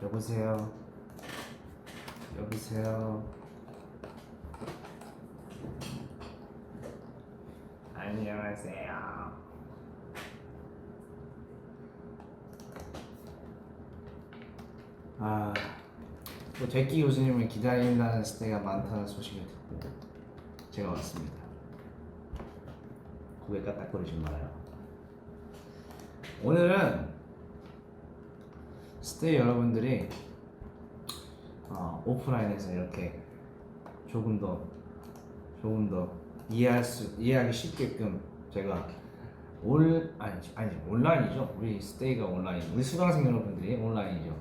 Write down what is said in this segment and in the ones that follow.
여보세요. 여보세요. 안녕하세요. 또 제끼 교수님을 기다린다는 스테이가 많다는 소식을 듣고 제가 왔습니다. 고개 까딱거리지 말아요. 오늘은 스테이 여러분들이 오프라인에서 이렇게 조금 더 이해하기 쉽게끔 제가 온라인이죠. 우리 스테이가 온라인, 우리 수강생 여러분들이 온라인이죠.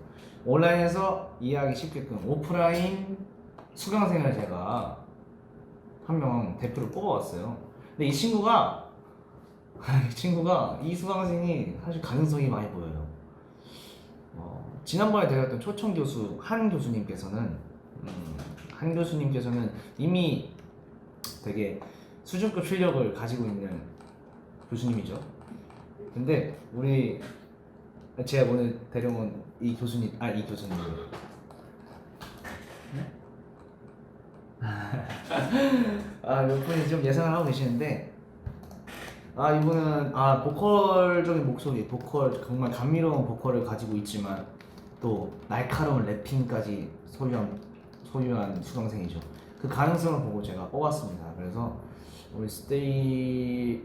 온라인에서 이해하기 쉽게끔 오프라인 수강생을 제가 한 명 대표를 뽑아왔어요. 근데 이 친구가 이 수강생이 사실 가능성이 많이 보여요. 지난번에 대했던 초청 교수 한 교수님께서는 이미 되게 수준급 실력을 가지고 있는 교수님이죠. 근데 제가 오늘 데려온 이 교수님, 네? 몇 분이 좀 예상을 하고 계시는데, 이분은 보컬적인 목소리, 정말 감미로운 보컬을 가지고 있지만 또 날카로운 래핑까지 소유한 수강생이죠. 그 가능성을 보고 제가 뽑았습니다. 그래서 우리 스테이의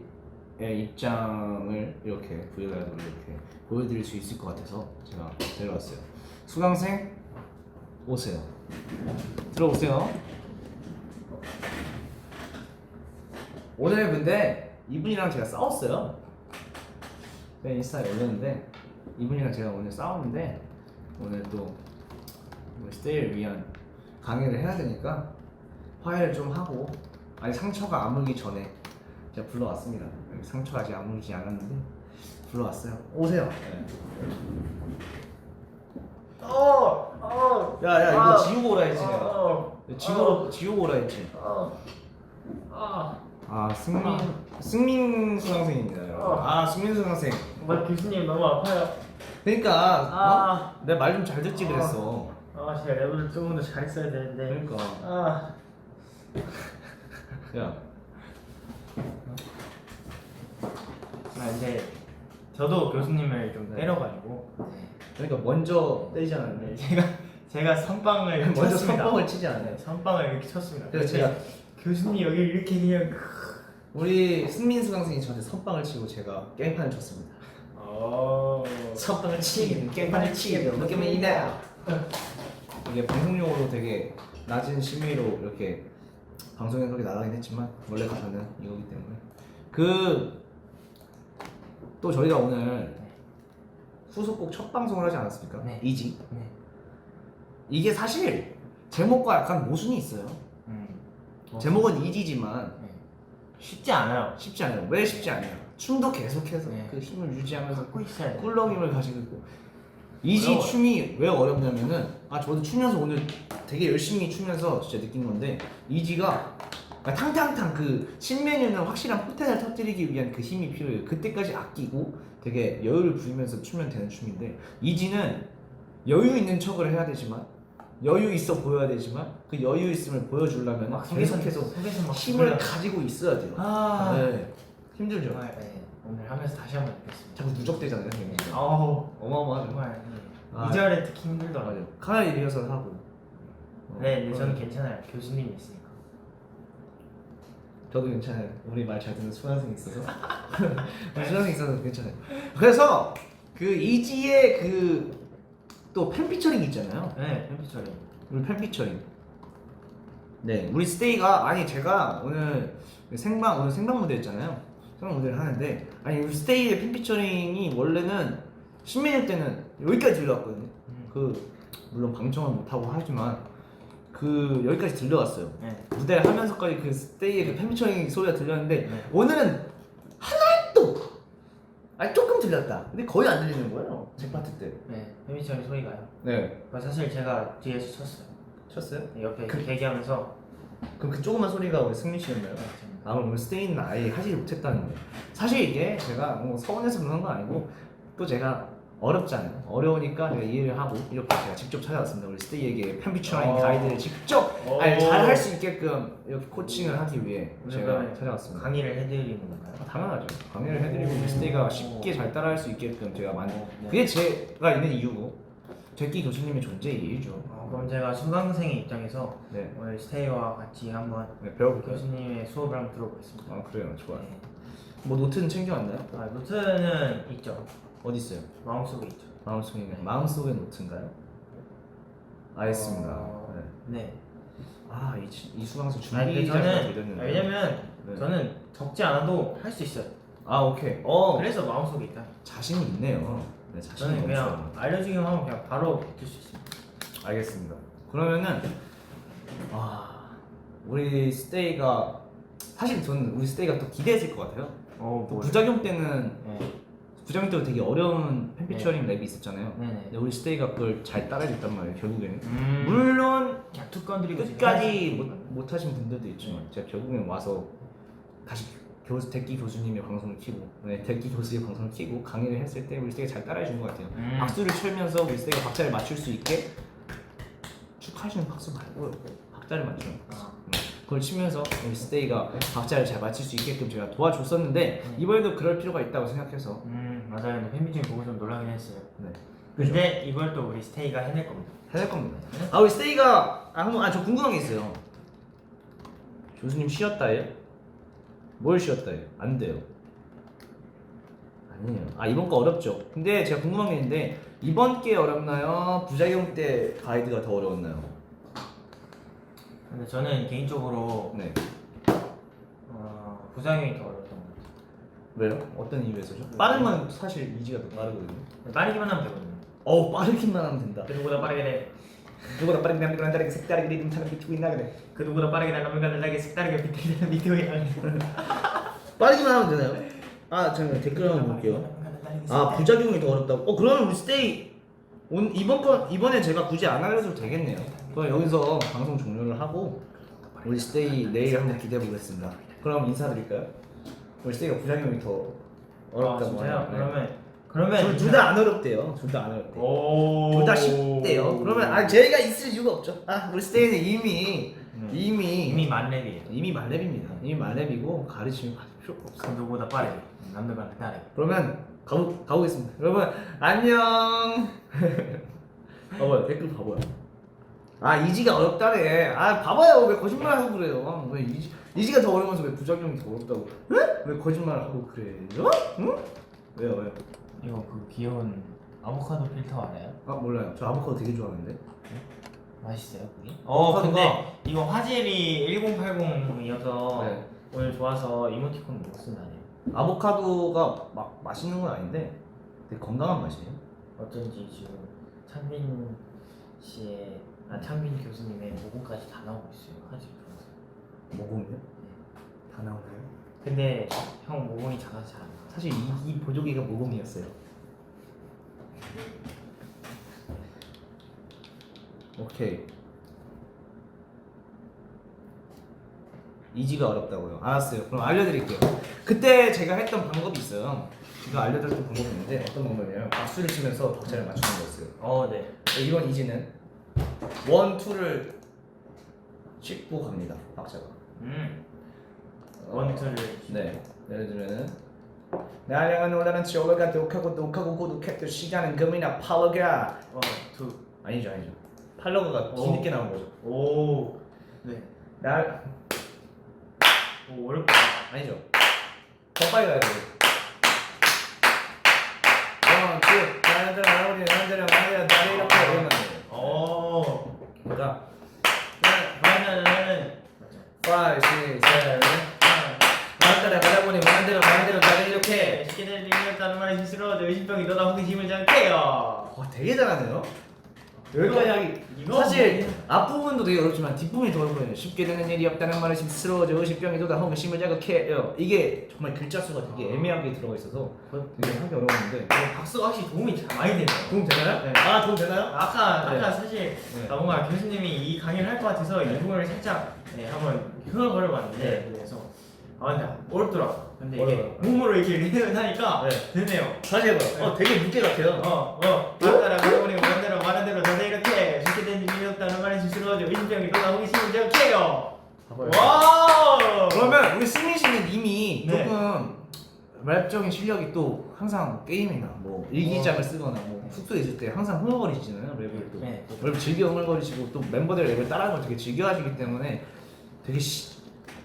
입장을 이렇게 브이로그로 이렇게 보여드릴 수 있을 것 같아서 제가 데려왔어요. 수강생 오세요. 들어오세요. 오늘 근데 이분이랑 제가 싸웠어요. 내 인스타에 올렸는데 이분이랑 제가 오늘 싸웠는데 오늘 또 스테이를 위한 강의를 해야 되니까 화해를 좀 하고 상처가 아물기 전에 제가 불러왔습니다. 상처가 아직 아물지 않았는데 불러왔어요. 오세요. 네. 야 이거 지우고 오라 했지 내가. 지우고 오라 했지. 승민 수강생입니다. 여러분. 승민 수강생. 교수님 너무 아파요. 그러니까 내가 말 좀 잘 듣지 그랬어. 제가 랩을 조금 더 잘했어야 되는데. 그러니까. 야. 근데 저도 교수님을 좀 때려가지고. 그러니까 먼저 때리지 않았네. 제가 선빵을 먼저 쳤습니다. 선빵을 치지 않아요. 선빵을 이렇게 쳤습니다. 그래서 제가 교수님 여기 이렇게 그냥. 우리 승민 수강생이 저한테 선빵을 치고 제가 게임판을 쳤습니다. 선빵을 치긴 게임판을 치긴 느낌은 이네요. 이게 방송용으로 되게 낮은 심의로 이렇게 방송에 그렇게 나가긴 했지만 원래 가사는 이거기 때문에 또 저희가 오늘 후속곡 첫 방송을 하지 않았습니까? 네. 이지. 네. 이게 사실 제목과 약간 모순이 있어요. 제목은 이지지만 쉽지 않아요. 쉽지 않아요. 왜 쉽지 않아요? 춤도 계속해서 네. 그 힘을 유지하면서 갖고 있어야 돼. 꿀렁임을 가지고 있고. 이지 어려워요. 춤이 왜 어렵냐면은 저도 추면서 오늘 되게 열심히 추면서 진짜 느낀 건데 이지가 탕탕탕 그 신메뉴는 확실한 포텐을 터뜨리기 위한 그 힘이 필요해요. 그때까지 아끼고 되게 여유를 부리면서 추면 되는 춤인데 이지는 여유 있는 척을 해야 되지만 여유 있어 보여야 되지만 그 여유 있음을 보여주려면 계속해서 힘을 가지고 있어야 돼요. 네. 힘들죠. 정말 오늘 하면서 다시 한번 느꼈습니다. 자꾸 누적되잖아요. 어마어마하죠. 정말 2절에 특히 힘들더라고요. 카나리 리허설 하고. 네, 저는 괜찮아요. 교수님이 있으니까. 저도 괜찮아요. 우리 말 잘 듣는 수강생이 있어서. 우리 수강생이 있어서 괜찮아요. 그래서 그 이지의 또 팬피처링 있잖아요. 네, 팬피처링. 우리 팬피처링. 네, 우리 스테이가 제가 오늘 생방 무대였잖아요. 생방 무대를 하는데 우리 스테이의 팬피처링이 원래는 신메뉴 때는 여기까지 들려왔거든요. 물론 방청은 못하고 하지만 여기까지 들려왔어요. 네. 무대를 하면서까지 그 스테이의 그 팬피처링 소리가 들렸는데 네. 오늘은 하나도 조금 들렸다. 근데 거의 안 들리는 거예요. 제 파트 때. 네, 팬피처링 소리가요. 네. 사실 제가 뒤에서 쳤어요. 쳤어요? 옆에 대기하면서. 그럼 그 조그만 소리가 우리 승민 씨였나요? 오늘 스테이는 아예 하지 못했다는 거예요. 사실 이게 제가 뭐 서운해서 그런 건 아니고 또 제가 어렵잖아요. 어려우니까 제가 이해를 하고 이렇게 제가 직접 찾아왔습니다. 우리 스테이에게 펜비추라인 어. 가이드를 직접 오. 잘 할 수 있게끔 이렇게 코칭을 하기 위해 제가 그러면 찾아왔습니다. 강의를 해드리는 건가요? 당연하죠. 강의를 해드리고 우리 스테이가 쉽게 잘 따라할 수 있게끔 제가 많이 네. 그게 제가 있는 이유고 제끼 교수님의 존재의 이유죠. 그럼 제가 수강생의 입장에서 네, 오늘 스테이와 같이 한번 네 배워볼까요? 교수님의 수업을 한번 들어보겠습니다. 아 그래요, 좋아요. 네. 뭐 노트는 챙겨왔나요? 노트는 있죠. 어디 있어요? 마음속에 있죠. 마음속의 노트인가요? 알겠습니다. 네. 네. 이 수강생 아니, 근데 준비자가 저는 되렸는데. 왜냐면 네. 저는 적지 않아도 할 수 있어요. 오케이. 그래서 마음속에 있다. 자신이 있네요. 네, 자신이 저는 그냥 넘쳐요. 알려주기만 하면 그냥 바로 붙을 수 있습니다. 알겠습니다. 그러면은 우리 스테이가 사실 저는 우리 스테이가 또 기대했을 것 같아요. 또 부작용 때는 네. 부작용 때도 되게 어려운 펜피처링 랩이 있었잖아요. 네네. 근데 우리 스테이가 그걸 잘 따라해줬단 말이에요. 결국에는 물론 물론 그냥 툭 건드리고 끝까지 못하신 분들도 있지만 제가 결국엔 와서 다시 대끼 교수님의 방송을 켜고 대끼 교수의 방송을 켜고 강의를 했을 때 우리 스테이가 잘 따라해 준 것 같아요. 박수를 치면서 우리 스테이가 박자를 맞출 수 있게 축하하시는 박수 말고요. 박자를 맞추는 박수. 그걸 치면서 우리 스테이가 박자를 잘 맞출 수 있게끔 제가 도와줬었는데 이번에도 그럴 필요가 있다고 생각해서 맞아요. 근데 팬미팅 보고 좀 놀라긴 했어요. 네. 근데 이걸 또 우리 스테이가 해낼 겁니다. 해낼 겁니다. 우리 스테이가 저 궁금한 게 있어요. 교수님 쉬었다예요? 뭘 쉬었다예요? 안 돼요. 아니에요. 이번 거 어렵죠. 근데 제가 궁금한 게 있는데 이번 게 어렵나요? 부작용 때 가이드가 더 어려웠나요? 근데 저는 개인적으로 네. 부작용이 더 어려웠던 것 같아요. 왜요? 어떤 이유에서죠? 빠른 건 사실 이지가 더 빠르거든요. 빠르기만 하면 되거든요. 빠르기만 하면 된다. 그 누구보다 빠르게 돼. 누구보다 빠르게 남들과 다르게 색다르게 리듬 타는 비트고 있나 그래. 그 누구보다 빠르게 남들과 다르게 색다르게 비트는 비트웨이 빠르기만 하면 되나요? 잠깐 댓글 한번 볼게요. 부작용이 더 어렵다고? 그러면 우리 스테이 이번에 제가 굳이 안 알려줘도 되겠네요. 그럼 여기서 방송 종료를 하고 우리 스테이 내일 한번 기대해 보겠습니다. 그럼 인사드릴까요? 우리 스테이가 부작용이 더 어렵다고 진짜요? 하네요. 그러면 둘 다 안 어렵대요. 둘 다 안 어렵대요. 오. 둘 다 쉽대요. 그러면 저희가 있을 이유가 없죠. 우리 스테이는 이미 만렙이에요. 이미 말렙입니다. 이미 말렙이고 가르침이 받을 필요가 없어. 그 누구보다 빠르게 남들과 다르게. 그러면 가보겠습니다. 여러분 안녕. 봐봐요, 댓글 봐봐요. 이지가 어렵다네. 봐봐요, 왜 거짓말하고 그래요? 왜 이지가 더 어려우면서 왜 부작용이 더 어렵다고? 왜 거짓말하고 그래요? 응? 왜요? 이거 그 귀여운 아보카도 필터 알아요? 몰라요. 저 아보카도 되게 좋아하는데. 맛있어요 그게? 아보카도가- 근데 이거 화질이 1080이어서 네. 오늘 좋아서 이모티콘 못 쓴다네요. 아보카도가 막 맛있는 건 아닌데 되게 건강한 맛이에요. 어쩐지 지금 창빈 씨의 창빈 교수님의 모공까지 다 나오고 있어요. 화질 좋아서. 모공이요? 다 나오나요? 근데 형 모공이 작아서 잘 안 나와. 사실 이 보조개가 모공이었어요. 오케이. 이지가 어렵다고요. 알았어요. 그럼 알려드릴게요. 그때 제가 했던 방법이 있어요. 제가 알려드렸던 방법이 있는데 어떤 방법이냐면 박수를 치면서 박자를 맞추는 거였어요. 네. 이번 이지는 1, 2를 짚고 갑니다. 박자가. 원투를. 네. 예를 들면은 날 향한 올라는 지올라가 독하고 고독했던 시간은 금이나 팔로가 아니죠. 팔로가가 뒤늦게 나온 거죠. 오. 네. 오 어렵다. 아니죠. 더 빨리 가야 돼요. 나를 알아보니 나를 나를 이렇게 이러면 돼요. 그러니까 그러면은 5, 6, 7 나를 알아보니 나를 나를 이렇게 쉽게 될 일이었다는 말이 스스로워져 의심병이 너다 호기심을 잡게요. 되게 잘하네요. 여기까지 하기 사실 앞부분도 되게 어렵지만 뒷부분이 더 어려워요. 쉽게 되는 일이 없다는 말을 스스러워져 의식병이 돋아 호기심을 자극해요. 이게 정말 글자 수가 되게 애매하게 들어가 있어서 되게 하기 어려웠는데 박수가 확실히 도움이 많이 되네요. 도움 되나요? 네. 도움 되나요? 아까 사실 네. 뭔가 교수님이 이 강의를 할 것 같아서 이 부분을 살짝 한번 흥얼거려 봤는데 그래서 아 근데 어렵더라. 근데 이게 어려워요. 몸으로 이렇게 리듬을 하니까 네. 되네요. 다시 해봐요. 되게 문제 같아요. 따라 그러니 원대로 말한 대로 다들 이렇게 쉽게 된 일이 없다는 말이 스스로죠. 의심병이 또나 호기심을 제압해요. 봐봐요. 와. 그러면 우리 승민 씨는 이미 네. 조금 랩적인 실력이 또 항상 게임이나 뭐 일기장을 쓰거나 뭐 숙소에 있을 때 항상 흥얼거리시잖아요 랩을 또. 네. 랩을 즐겨 흥얼거리시고 또 멤버들 랩을 따라하는 걸 되게 즐겨하시기 때문에 되게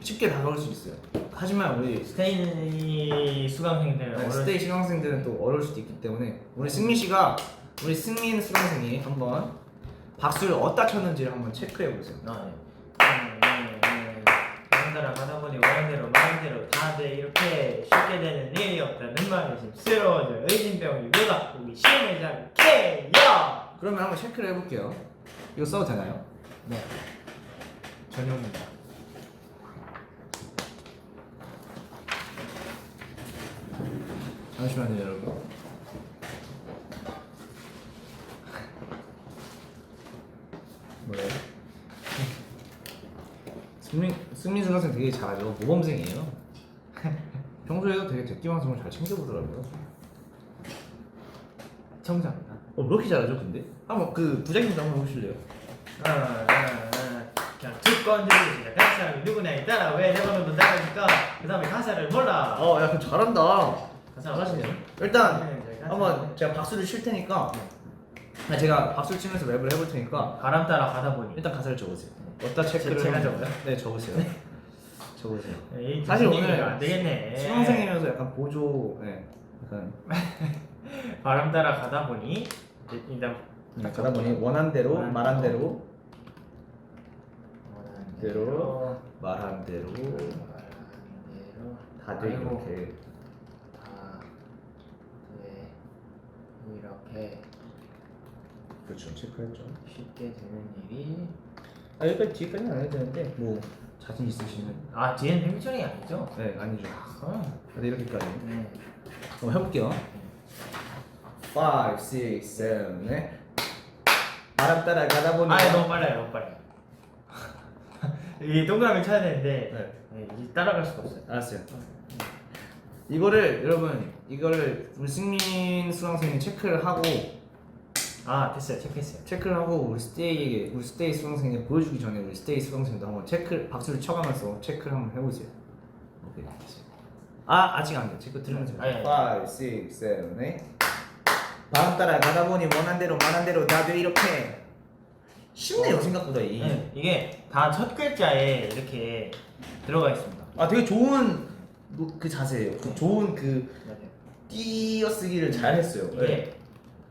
쉽게 다가올 수 있어요. 하지만 우리 스테이 수강생들 네, 스테이 신학생들은 또 어려울 수도 있기 때문에 우리 승민 씨가 우리 승민 수강생이 한번 박수를 어디다 쳤는지를 한번 체크해 보세요. 따라 가다 보니 원한대로 마음대로 다들 이렇게 쉽게 되는 일이 없다는 말이 씁쓸러워져. 의심병이 뭐다 우리 시험을 잘해요. 그러면 한번 체크를 해볼게요. 이거 써도 되나요? 네. 전용입니다. 잠시만요 여러분. 뭐래요? 승민 수강생 되게 잘하죠. 모범생이에요. 평소에도 되게 대끼 방송을 잘 챙겨보더라고요. 청자입니다. 왜 이렇게 잘하죠 근데? 한번 그 부장님도 한번 해보실래요? 그냥 두건 들으시가 가사를 누구냐에 따라 왜 내 번호도 다르니까 그 다음에 가사를 몰라. 야 그럼 잘한다. 가사 잘하시네요. 일단 한번 제가 박수를 칠 테니까 제가 박수를 치면서 랩을 해볼 테니까 바람 따라 가다 보니 일단 가사를 적으세요. 어디다 체크를 제가 하면- 적어요? 네 적으세요. 적으세요. 에이, 사실 교수님이 오늘 안 되겠네. 수강생이면서 약간 보조, 약간 바람 따라 가다 보니 일단 가다 보니 원한 대로 말한 대로 말한 대로 다들 아이고. 이렇게 이렇게 그렇죠 체크했죠. 쉽게 되는 일이 여기까지 뒤까지는 안 해도 되는데 뭐 자신 있으시면 뒤에는 팽미처링이 아니죠? 네 아니죠. 어. 근데 이렇게까지 네. 한번 해볼게요. 5, 6, 7, 8 바람 따라 가다 보니 너무 빨라요, 너무 빨라요. 이 동그라미 쳐야 되는데 이제 따라갈 수가 없어요. 알았어요. 이거를 여러분 이거를 우리 승민 수강생이 체크를 하고 됐어요, 체크했어요. 체크를 하고 우리 스테이 수강생이 보여주기 전에 우리 스테이 수강생도 한번 박수를 쳐가면서 체크를 한번 해보세요. 오케이. 아직 안 돼요. 체크 들으면서. 5, 6, 7, 8 바람 따라 가다 보니 원한 대로 말한 대로 다들 이렇게 쉽네요 생각보다 이. 네, 이게 다 첫 글자에 이렇게 들어가 있습니다. 되게 좋은 그 자세예요. 그 좋은 그 맞아요. 띄어쓰기를 잘 했어요. 이게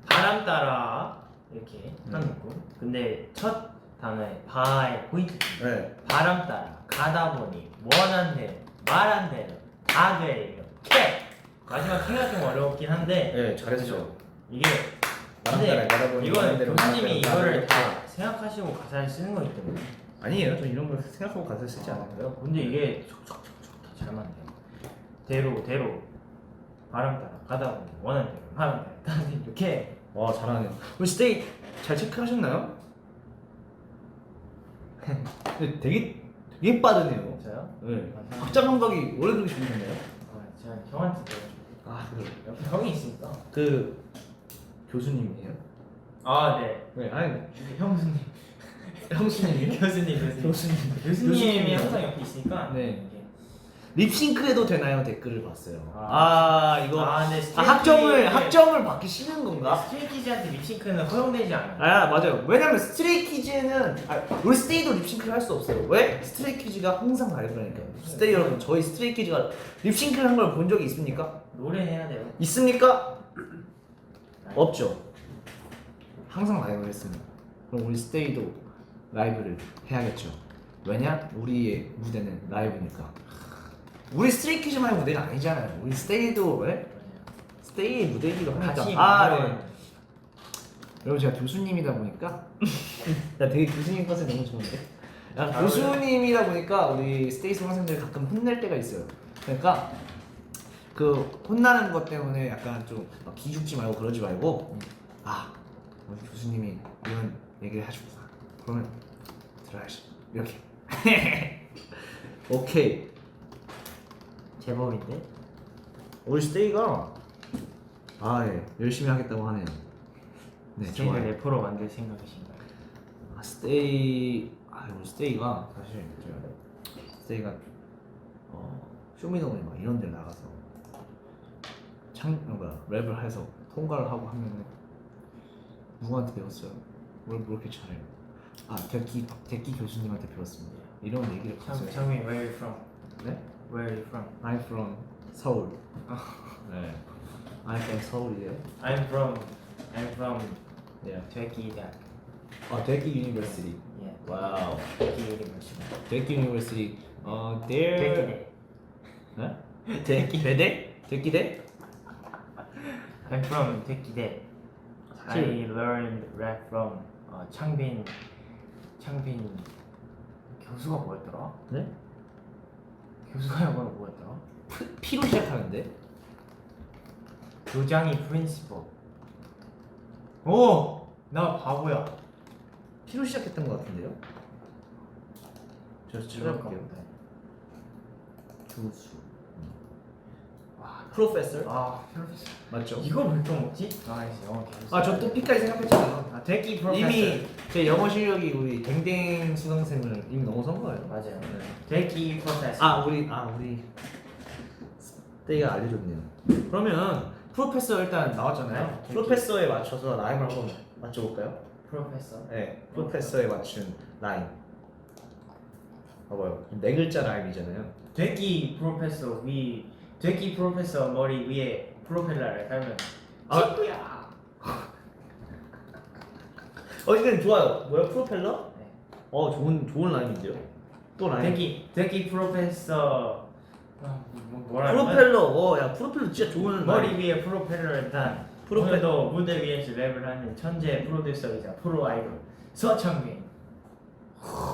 바람 따라 이렇게 한 음. 묶음. 근데 첫 단어에 바의 포인트. 네. 바람 따라 가다 보니 원한 대로 말한 대로 다들 이렇게. 마지막 K가 좀 어렵긴 한데 네, 잘했어요. 이게 바람 따라 가다 보니 원한 이거는 대로 교수님이 말한 대로 이거를 다들 다 생각하시고 가사를 쓰는 거기 때문에. 아니에요. 저 이런 거 생각하고 가사 쓰지 않아요. 그래요? 근데 이게 촉촉촉촉 다 잘 맞네요. 대로 바람 따라 가다 보니 원하는 대로 말하는 대로 다들 이렇게. 와 잘하네요. 우리 스테이 잘 체크하셨나요? 근데 되게 빠르네요. 저요? 네. 박자 감각이 원래 그렇게 좋으셨나요? 제가 형한테 배워줘. 그래요. 옆에 형이 있으니까. 그 교수님이에요? 네. 네, 아니 형수님. 형수님이요? 교수님. 교수님이 교수님이요? 항상 옆에 있으니까. 네. 이게. 립싱크해도 되나요? 댓글을 봤어요. 이거 근데 학점을 받기 싫은 건가? 스트레이키즈한테 립싱크는 허용되지 않아요. 맞아요. 왜냐면 스트레이키즈는 우리 스테이도 립싱크를 할 수 없어요. 왜? 스트레이키즈가 항상 라이브라니까요. 스테이 여러분, 저희 스트레이키즈가 립싱크를 한 걸 본 적이 있습니까? 노래 해야 돼요. 있습니까? 없죠. 항상 라이브를 했습니다. 그럼 우리 스테이도 라이브를 해야겠죠. 왜냐? 우리의 무대는 라이브니까. 우리 스트레이키즈만의 무대가 아니잖아요. 우리 스테이도 스테이의 무대이기도 하니까. 네. 여러분 제가 교수님이다 보니까 나 되게 교수님 컨셉 너무 좋은데. 교수님이다 보니까 우리 스테이 수강생들 가끔 혼낼 때가 있어요. 그러니까 그 혼나는 것 때문에 약간 좀 막 기죽지 말고 그러지 말고 우리 교수님이 이런 얘기를 하셨구나. 그러면 들어야지 이렇게. 오케이. 제법인데. 우리 스테이가 열심히 하겠다고 하네요. 네, 스테이를 좋아요. 래퍼로 만들 생각이신가요? 우리 스테이가 사실 스테이가 쇼미더머니 막 이런 데 나가서 랩을 해서 통과를 하고 하면은 누구한테 배웠어요? 뭘 그렇게 잘해요? 데끼 교수님한테 배웠습니다. 이런 얘기를 했어요. Tell me where you from? 네? Where are you from? I'm from 서울. 네. I'm from 서울이에요. I'm from Yeah. 되기대학. 데끼 유니버시티. Yeah. 와우. 되기 유니버시티. 데끼 유니버시티. there. 되기대. 네? 데끼대? I'm from 되기대. I learned rap from 창빈 교수가 뭐였더라? 네? 교수가 영어로 뭐였더라? P로 시작하는데? 교장이 프린시퍼. 오! 나 바보야. P로 시작했던 것 같은데요? 저 찾아볼게요. 교수. 와, 프로페서? 프로페서. 맞죠? 이걸 왜 먹지? 영어 교수. 저 또 P까지 생각했잖아요. 되기 프로페서. 이미 제 영어 실력이 우리 댕댕 수강생을 이미 넘어선 거예요. 맞아요. 네. 되기 프로페서. 우리 스테이가 알려줬네요. 그러면 프로페서 일단 나왔잖아요. 네, 프로페서에 맞춰서 라임을 한번 맞춰볼까요? 프로페서. 네, 프로페서에 맞춘 라임. 봐봐요. 네 글자 라임이잖아요. 되기 프로페서 머리 위에 프로펠러를 달면 친구야. 이건 좋아요. 뭐야, 프로펠러? 네. 좋은 라임인데요. 또 라임. 되기 프로페서 뭐라 프로펠러. 야, 프로펠러 진짜 좋은 머리 라임. 위에 프로펠러를 단 오늘도 무대 위에서 랩을 하는 천재 프로듀서이자 프로 아이돌 서창민.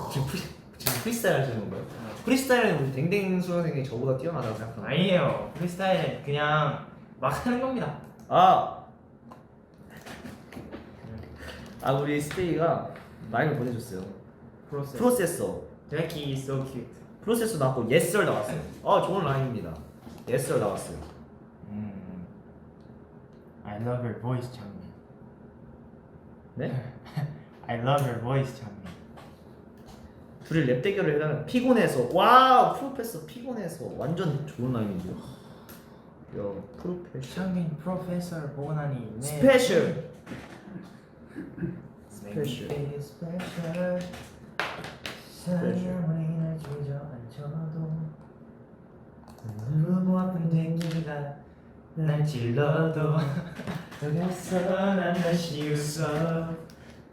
지금 프리스타일 하시는 건가요? 프리스타일은 우리 댕댕 수강생이 저보다 뛰어나다고 생각합니다. 아니에요. 프리스타일은 그냥 막 하는 겁니다. 우리 스테이가 라임을 보내줬어요. 프로세서. 되기 so cute. 프로세서 나왔고 예썰 나왔어요. 좋은 라임입니다. 예썰 나왔어요. I love your voice, 창민. 네? I love your voice, 창민. 둘이 랩 대결을 해가면 피곤해서. 와우, 프로페서 피곤해서. 완전 좋은 라임인데요. 야, 프로페셔. 창민 프로페서 보고 나니 스페셜. 스페셜. 스페셜. 사랑이 날 주저앉혀도 누구 아픈 대기가 날 찔러도 그래서 난 다시 웃어.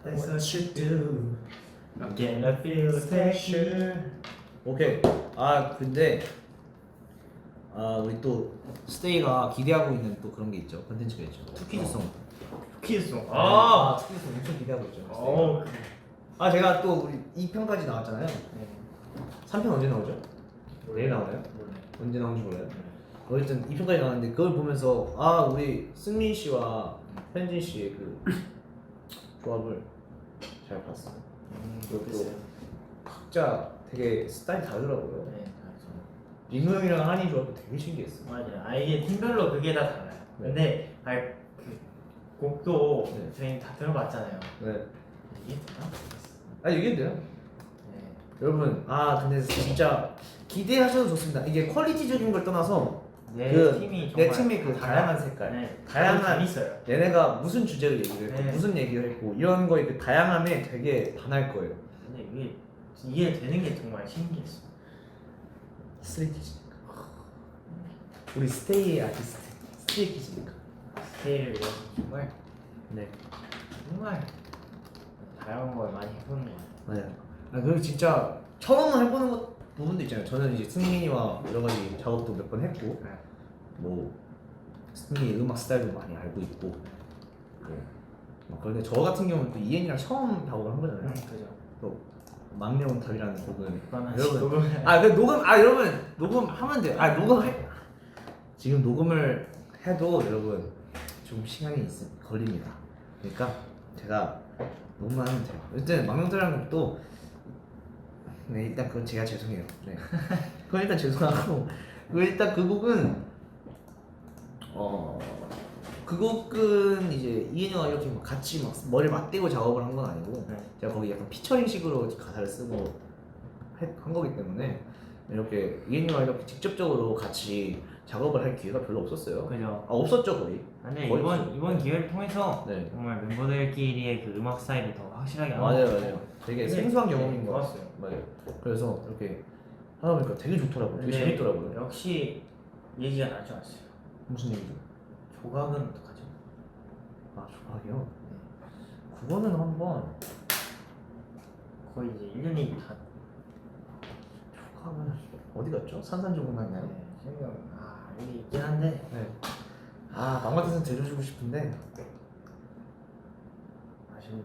That's what you do. I'm gonna feel special. 오케이. 근데 우리 또 스테이가 기대하고 있는 또 그런 게 있죠. 컨텐츠가 있죠. 투키즈송. 키스송. 투키즈송 엄청 기대하고 있죠. 오. 제가 또 우리 2편까지 나왔잖아요. 네. 3편 언제 나오죠? 내일 나오나요? 언제 나오는지 몰라요. 어쨌든 2편까지 나왔는데 그걸 보면서 우리 승민 씨와 현진 씨의 그 조합을 잘 봤어요. 그리고 각자 되게 스타일이 다르더라고요. 네, 민호 형이랑 한이 조합도 되게 신기했어요. 맞아요. 이게 팀별로 그게 다 달라요. 네. 근데 그 곡도 네. 저희 다 들어봤잖아요. 네. 이게 되나? 이게 돼요. 네. 여러분, 근데 진짜 기대하셔도 좋습니다. 이게 퀄리티적인 걸 떠나서 내 팀이 내 정말 팀의 그 다양한 색깔, 네. 다양한 재밌어요. 얘네가 무슨 주제로 얘기를 했고 네. 무슨 얘기를 했고 이런 거에 그 다양함에 되게 반할 거예요. 근데 이게 이해되는 게 정말 신기했어. 스트레이키즈니까. 우리 스테이 아티스트 스트레이키즈니까. 스테이를 위해서 정말 네. 다양한 걸 많이 해보는 거 같아요. 맞아요. 그리고 진짜 처음 해보는 부분도 있잖아요. 저는 이제 승민이와 여러 가지 작업도 몇 번 했고, 네. 뭐 승민이 음악 스타일도 많이 알고 있고. 그런데 저 같은 경우는 또 이엔이랑 처음 작업을 한 거잖아요. 그죠. 또 막내 온탑이라는 곡은 그거는 여러분, 여러분 녹음하면 돼요. 지금 녹음을 해도 여러분 좀 시간이 걸립니다. 그러니까 제가 녹음만 하면 돼요. 일단 막내온탑이라는 곡도 일단 그건 제가 죄송해요. 그건 일단 죄송하고 일단 그 곡은 이제 이은영과 이렇게 막 같이 막 머리를 맞대고 작업을 한 건 아니고 네. 제가 거기 약간 피처링식으로 가사를 쓰고 한 거기 때문에 이렇게 이은영과 이렇게 직접적으로 같이 작업을 할 기회가 별로 없었어요. 그죠. 없었죠 거의. 근데 거의 이번 기회를 통해서 네. 정말 멤버들끼리의 그 음악 스타일을 더 확실하게 맞아요, 알아보고 맞아요. 되게 되게 생소한 경험인 것 좋았어요. 같아요. 맞아요. 그래서 이렇게 하다 보니까 되게 좋더라고요. 되게 근데 재밌더라고요. 역시 얘기가 나지 않았어요. 무슨 얘기죠? 조각은 어떡하죠? 아 조각이요? 그거는 한번 거의 이제 1년이 다 조각은 어디 갔죠? 산산조각 났나요? 생각 여기 있긴 한데 네. 아 마음 같아서 들려주고 싶은데 아쉽네.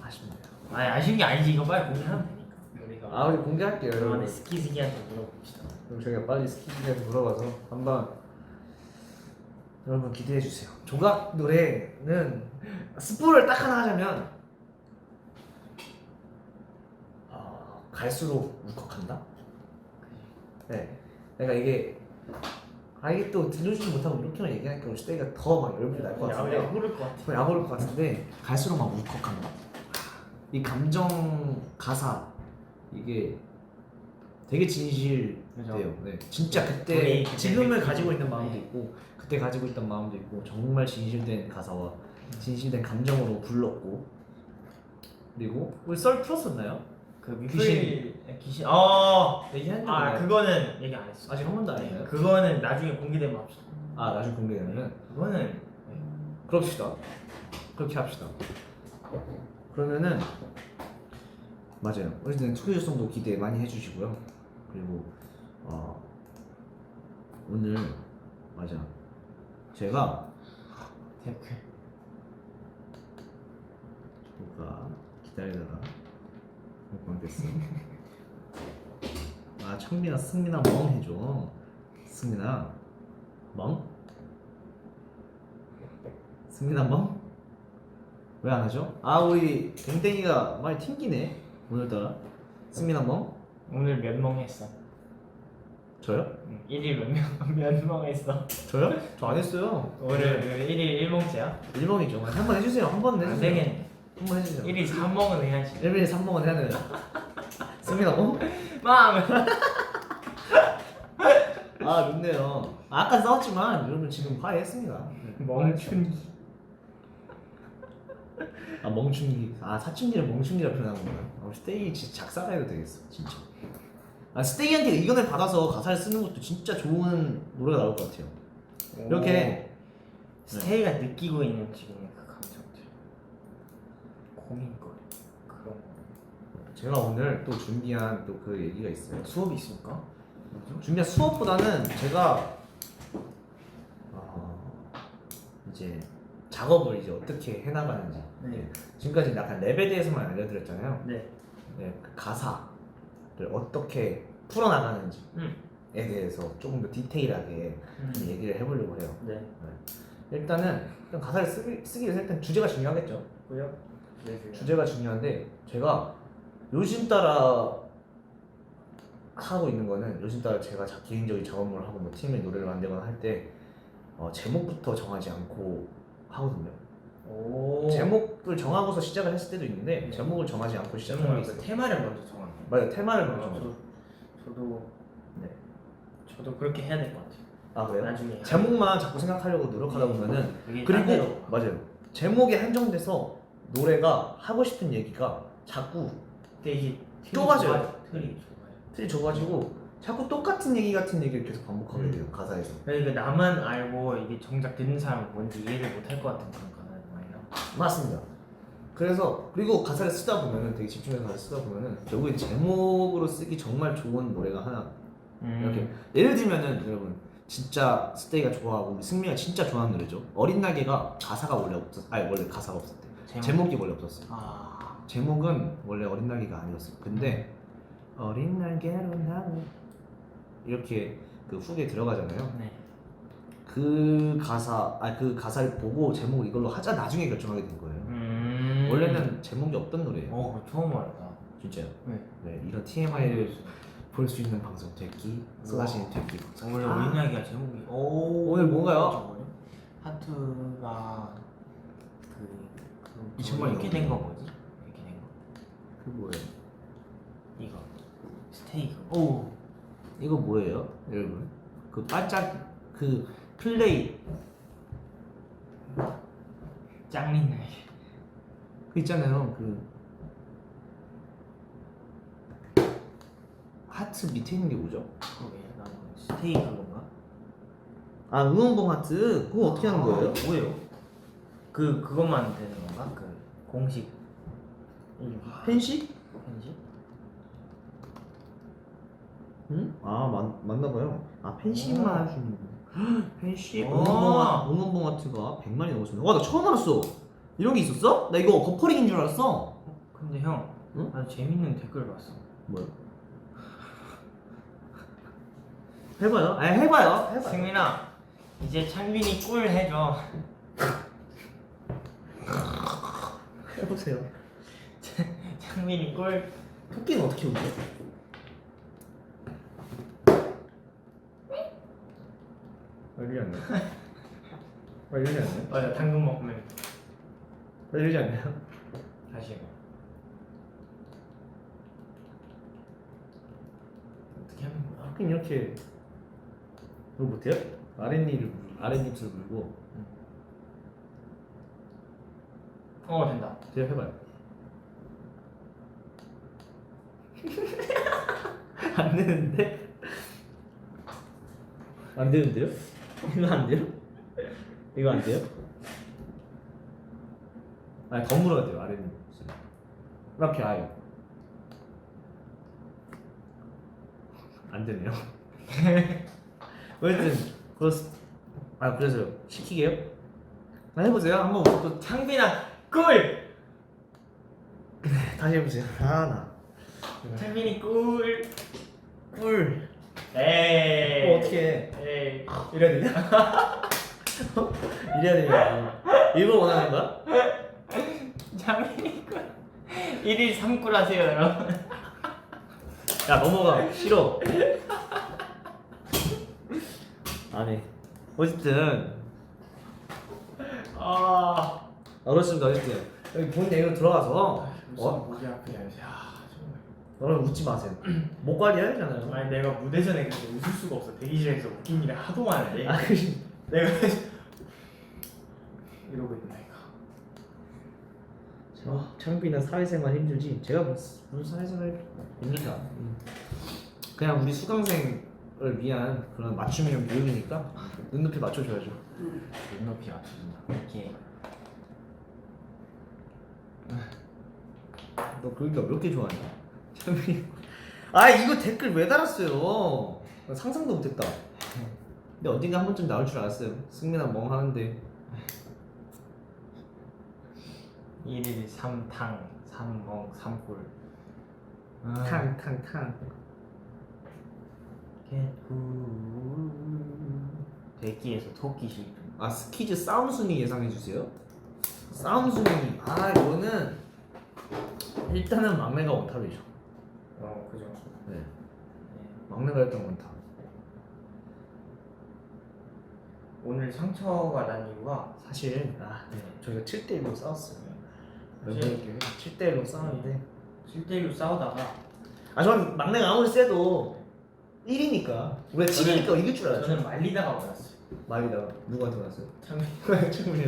아쉽네요. 아쉬운 게 아니지. 이거 빨리 공개하면 되니까. 우리가 아 우리 공개할게요 여러분. 그만에 스키즈기한테 물어봅시다. 그럼 저희가 빨리 스키즈한테 물어봐서 한번 여러분 기대해 주세요. 조각 노래는 스포를 딱 하나 하자면 갈수록 울컥한다. 네. 그러니까 이게 또 들려주지 못하고 이렇게만 얘기하니까 우리 스테이가 더 막 열불이 날 것 같은데 약오를 것 같아. 더 약오를 것 같은데 갈수록 막 울컥한다. 이 감정 가사 이게 되게 진실돼요. 그죠. 네. 진짜 그때 우리 그때 지금을 느끼고 가지고 있는 네. 마음도 있고 그때 가지고 있던 마음도 있고 정말 진실된 가사와 진실된 감정으로 불렀고 그리고 우리 썰 풀었었나요? 그 귀신. 귀신. 얘기한 적 있나요? 그거는 얘기 안 했어. 아직 한 번도 안 했나요? 그거는 나중에 공개되면 합시다. 아 나중에 공개되면은 그거는 그럽시다. 그렇게 합시다. 그러면은 맞아요. 어쨌든 투유성도 기대 많이 해주시고요. 그리고 오늘 맞아. 제가 댓글. 누가 기다리다가 못 됐어. 아 청민아 승민아 멍 해줘. 승민아 멍? 승민아 멍? 왜 안 하죠? 아 우리 댕댕이가 많이 튕기네 오늘따라. 승민아 멍? 오늘 몇 명 했어? 저요? 1일 몇 명 했어? 저요? 저 안 했어요. 오늘 1일 1멍째야? 1멍이죠. 한번 해주세요. 한 번은 안 해주세요. 되겠네. 한번 해주세요. 1일 3멍은 해야지. 1일에 3멍은 해야 되는. 승민아 멍? 맘! 아 좋네요. 아까 싸웠지만 여러분 지금 화해했습니다. 멍춘기. 아 멍충기. 아 사춘기를 멍충기라 표현하는구나. 스테이 진짜 작사가 해도 되겠어 진짜. 아 스테이한테 의견을 받아서 가사를 쓰는 것도 진짜 좋은 노래가 나올 것 같아요. 이렇게 스테이가 느끼고 있는 지금의 그 감정들, 고민거리 그런 거. 제가 오늘 또 준비한 또 그 얘기가 있어요. 수업이 있습니까? 준비한 수업보다는 제가 이제 작업을 이제 어떻게 해나가는지. 네. 지금까지 약간 랩에 대해서만 알려드렸잖아요. 네. 네, 그 가사를 어떻게 풀어나가는지에 대해서 조금 더 디테일하게 좀 얘기를 해보려고 해요. 네. 일단은 가사를 쓰기 위해서 일단 주제가 중요하겠죠. 고요. 네. 주제가 중요한데 제가 요즘 따라 하고 있는 거는 요즘 따라 제가 개인적인 작업물을 하고 뭐 팀의 노래를 만들거나 할 때 제목부터 정하지 않고 하거든요. 오. 제목을 정하고서 시작을 했을 때도 있는데 네. 제목을 정하지 않고 시작하는 게 있어요. 테마를 먼저 정하는 거예요. 맞아요. 테마를 먼저 정하죠. 저도 네. 저도 그렇게 해야 될 것 같아요. 아 그래요? 나중에 제목만 자꾸 생각하려고 노력하다 보면은 그게 딴 그리고 데로. 맞아요. 제목에 한정돼서 노래가 하고 싶은 얘기가 자꾸 근데 이게 좁아져요. 틀이 좁아요. 틀이 좁아지고 자꾸 똑같은 얘기 같은 얘기를 계속 반복하게 돼요. 가사에서. 그러니까 나만 알고 이게 정작 듣는 사람은 뭔지 이해를 못할 것 같은 그런 가사가 많이요. 맞습니다. 그래서 그리고 가사를 쓰다 보면은 되게 집중해서 가사를 쓰다 보면은 결국에 제목으로 쓰기 정말 좋은 노래가 하나 이렇게 예를 들면은 여러분 진짜 스테이가 좋아하고 우리 승미가 진짜 좋아하는 노래죠. 어린 날개가 가사가 원래 원래 가사가 없었대. 제목이 원래 없었어요. 제목은 원래 어린 날개가 아니었어요. 근데 어린 날개로 나는 이렇게 그 훅에 들어가잖아요. 네. 그 가사를 보고 제목을 이걸로 하자 나중에 결정하게 된 거예요. 원래는 제목이 없던 노래예요. 그거 처음 알았다. 진짜요. 네. 네, 이런 TMI를 볼 수 있는 방송 되기 쏟아지는 되기 방송. 오늘 우리 이야기가 제목이 오늘 뭔가요? 저거요? 하트가 그 2000만 이렇게 된 거 뭐지? 이렇게 된 거. 그 뭐예요? 이거 스테이크. 오. 이거 뭐예요, 여러분? 그 반짝 그 플레이 짱린네. 그 있잖아요. 그 하트 밑에 있는 게 뭐죠? 그게 나는 스테이크 건가? 아, 응원봉 하트. 그거 어떻게 하는 거예요? 뭐예요? 그것만 되는 건가? 그 공식 팬시? 편지? 응? 아, 맞나 봐요. 아, 팬시만 해주는 거. 팬시 오. 응원봉 하트가 100만이 넘었습니다. 와, 나 처음 알았어. 이런 게 있었어? 나 이거 버퍼링인 줄 알았어. 근데 형, 응? 아주 재밌는 댓글 봤어. 뭐야? 해봐요. 아, 해봐요. 승민아, 이제 창빈이 꿀 해줘. 해보세요. 창빈이 꿀. 토끼는 어떻게 웃겨? 이러지 않나요? 이러지 않나요? 맞아, 당근 먹으면 이러지 않나요? 다시 해봐. 어떻게 하는 거야? 토끼는 이렇게 그거 못해요? 아랫입술을 물고 된다. 제가 해봐요. 안 되는데? 안 되는데요? 이거 안 돼요? 이거 안 돼요? 아니, 더 물어야 돼요, 아랫입술. 이렇게 아요. 안 되네요. 어쨌든 그래서요. 시키게요? 해보세요. 한번 또 창빈아, 꿀! 다시 해보세요. 나 창빈이 꿀. 꿀. 에이. 어떻게 에이. 이래야 되냐? 이래야 되냐? 일부러 원하는 거야? 창빈이 꿀. 1일 3꿀 하세요, 여러분. 야, 넘어가. 싫어. 안 해. 어쨌든 어렸습니다. 어쨌든 여기 본 내용 들어가서 목이 아프냐, 야 정말. 너는 웃지 마세요. 목 관리해야 되잖아요. 아니 내가 무대 전에 근데 웃을 수가 없어. 대기실에서 웃긴 일이 하도 많은데 아, 내가 이러고 있다니까. 창빈은 사회생활 힘들지. 제가 무슨 사회생활 힘들다. 그냥 우리 수강생을 위한 그런 맞춤형 교육이니까 눈높이 맞춰줘야죠. 눈높이 맞춰준다. 이렇게. 너 그러니까 왜 이렇게 좋아하냐? 창빈이. 아, 이거 댓글 왜 달았어요? 나 상상도 못했다. 근데 언젠가 한 번쯤 나올 줄 알았어요. 승민아 멍하는데. 1일 3탕 3멍 3꿀. 탕. 대기에서 토끼 실. 아, 스키즈 싸움 순위 예상해 주세요. 싸움 순위. 아, 이거는 일단은 막내가 원탑이죠. 그죠. 네. 막내가 일단 원탑. 오늘 상처가 난 이유가 사실 네. 저희가 7대1로 싸웠어요. 사실- 멤버들끼리 7대1로 싸웠는데 7대1로 싸우다가 전 막내가 아무리 세도 1이니까 우리가 7이니까 이길 줄 알았죠. 저는 말리다가 맞았어요. 말이다가 누구한테 왔어요? 창빈. 충분히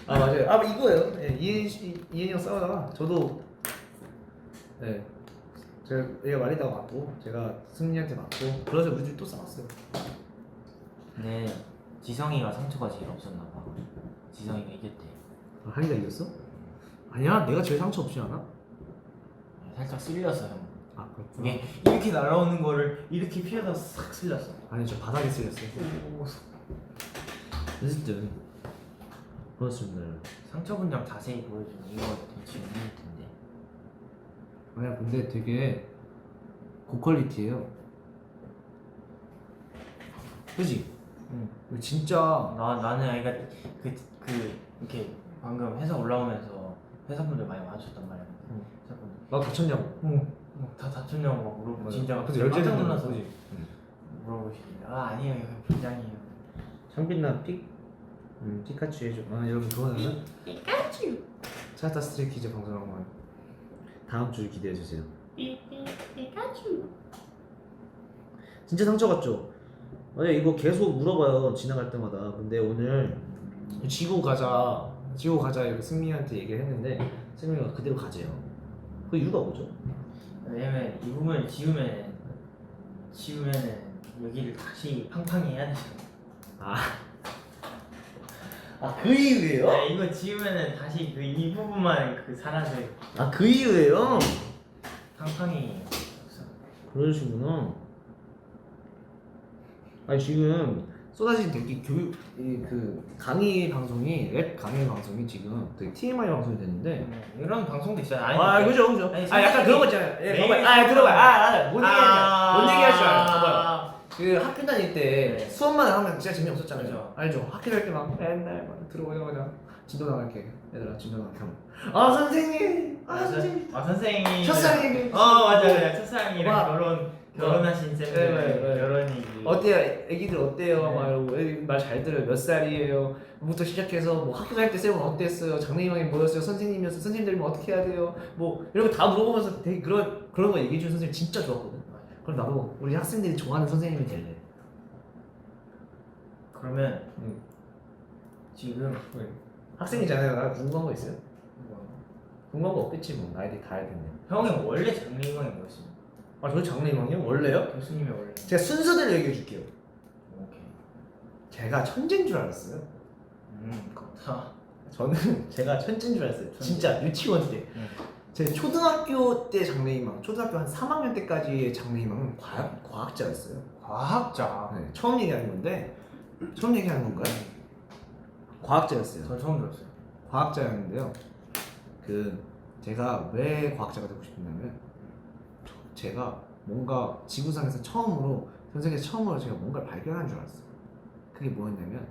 아, 맞아요. 아, 이거예요. 예, 이현이 형 싸우다가 저도 얘가 말이다가 맞고 제가 승리한테 맞고 그래서 우리들이 또 싸웠어요. 네, 지성이가 상처가 제일 없었나 봐. 지성이가 이겼대. 아, 하기가 이겼어? 아니야, 내가 제일 상처 없지 않아? 살짝 쓸렸어 형. 아, 그렇구나. 이게 이렇게 날아오는 거를 이렇게 피하다 싹 쓸렸어. 아니, 저 바닥에 쓸렸어요. 어쨌든 그렇습니다. 상처 분장 자세히 보여주면 이거 더 재밌을 텐데. 아니야, 근데 되게 고퀄리티예요. 그지? 응. 진짜 나는 아이가 그 이렇게 방금 회사 올라오면서 회사분들 많이 와주셨단 말이야. 회사분들. 나 다쳤냐고. 다 다쳤냐고 막 물어보고 맞아. 진짜 근데 깜짝 열재는 놀라서 거지. 물어보시길래 아 아니에요 형 긴장이에요. 창빈나 피카츄 해줘. 아 여러분 그거는 피카츄 차타 스트레이키즈 방송한 거 다음 주 기대해 주세요. 피카츄. 진짜 상처받죠? 맞아 이거 계속 물어봐요 지나갈 때마다. 근데 오늘 지고 가자 이렇게 승민이한테 얘기를 했는데 승민이가 그대로 가재요. 그 이유가 뭐죠? 왜냐면 이 부분을 지우면은 여기를 다시 팡팡이 해야 되잖아. 그 이유예요? 네, 이거 지우면은 다시 그 이 부분만 그 사라져요. 그 이유예요? 팡팡이. 그러시구나. 아니 지금 쏟아진 되게 교육 그 강의 방송이 랩 강의 방송이 지금 되게 TMI 방송이 됐는데 이런 방송도 있어요. 그죠 아니, 약간 그런 거 있잖아요. 예, 매일 봐봐요. 들어봐요. 뭔 얘기할 줄 알아요. 아. 봐봐요. 그 학교 다닐 때 네. 수업만 하면 진짜 재미없었잖아요. 그죠. 알죠? 학교 다닐 때 막 맨날 막 들어오자마자 진도 나갈게. 얘들아 진도 나갈게 하면 선생님 선생님 선생님이 첫사랑이 맞아요. 첫사랑이랑 와. 결혼하신 쌤들 네. 결혼 얘기. 어때요? 애기들 어때요? 네. 막 이러고 애기 말 잘 들어요. 몇 살이에요? 부터 시작해서 뭐 학교 다닐 때 쌤은 어땠어요? 장래희망이 뭐였어요? 선생님이었어요? 선생님들이면 어떻게 해야 돼요? 뭐 이런 거 다 물어보면서 되게 그런 거 얘기해 주는 선생님 진짜 좋았거든. 그럼 나도 우리 학생들이 좋아하는 선생님이 될래. 그러면 지금 학생이잖아요. 나 궁금한 거 있어요? 궁금한 거 없겠지 뭐. 나이들이 다 알겠네. 형이 원래 장래희망이 뭐였어요? 저 장래희망이요? 원래요? 교수님이 원래. 제가 순서대로 얘기해 줄게요. 오케이. 제가 천재인 줄 알았어요. 그렇다. 저는 제가 천재인 줄 알았어요. 진짜 유치원 때. 제 초등학교 때 장래희망, 초등학교 한 3학년 때까지의 장래희망은 과학자였어요. 과학자. 네, 처음 얘기하는 건데, 처음 얘기하는 건가요? 과학자였어요. 저 처음 들었어요. 과학자였는데요. 제가 왜 과학자가 되고 싶었냐면, 제가 뭔가 지구상에서 처음으로, 전 세계에서 처음으로 제가 뭔가를 발견한 줄 알았어요. 그게 뭐였냐면,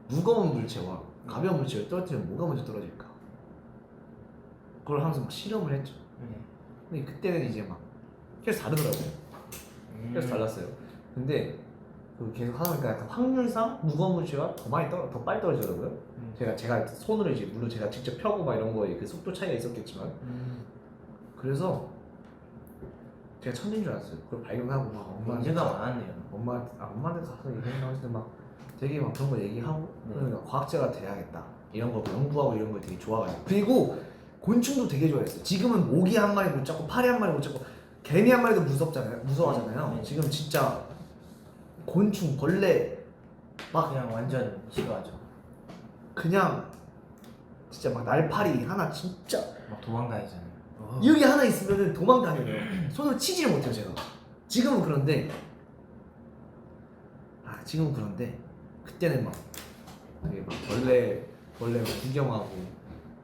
무거운 물체와 가벼운 물체를 떨어뜨리면 뭐가 먼저 떨어질까? 그걸 하면서 막 실험을 했죠. 근데 그때는 이제 막 계속 다르더라고요. 계속 달랐어요. 근데 계속 하다 보니까 약간 확률상 무거운 물체가 더 빨리 떨어지더라고요. 제가 손으로 이제 물론 제가 직접 펴고 막 이런 거에 그 속도 차이가 있었겠지만 그래서 제가 천재인 줄 알았어요. 그걸 발견하고 막 문제가 많았네요. 엄마한테 가서 얘기하고 있을 막 되게 막 그런 거 얘기하고 그러니까 과학자가 돼야겠다 이런 거 연구하고 이런 걸 되게 좋아가지고 그리고 곤충도 되게 좋아했어요. 지금은 모기 한 마리 못 잡고 파리 한 마리 못 잡고 개미 한 마리도 무서워하잖아요. 지금 진짜 곤충, 벌레 막 그냥 완전 싫어하죠. 그냥 진짜 막 날파리 하나 진짜 막 도망다니잖아요. 여기 하나 있으면은 도망다녀요. 손으로 치지를 못해요 제가. 지금은 그런데 그때는 막 되게 막 벌레 막 구경하고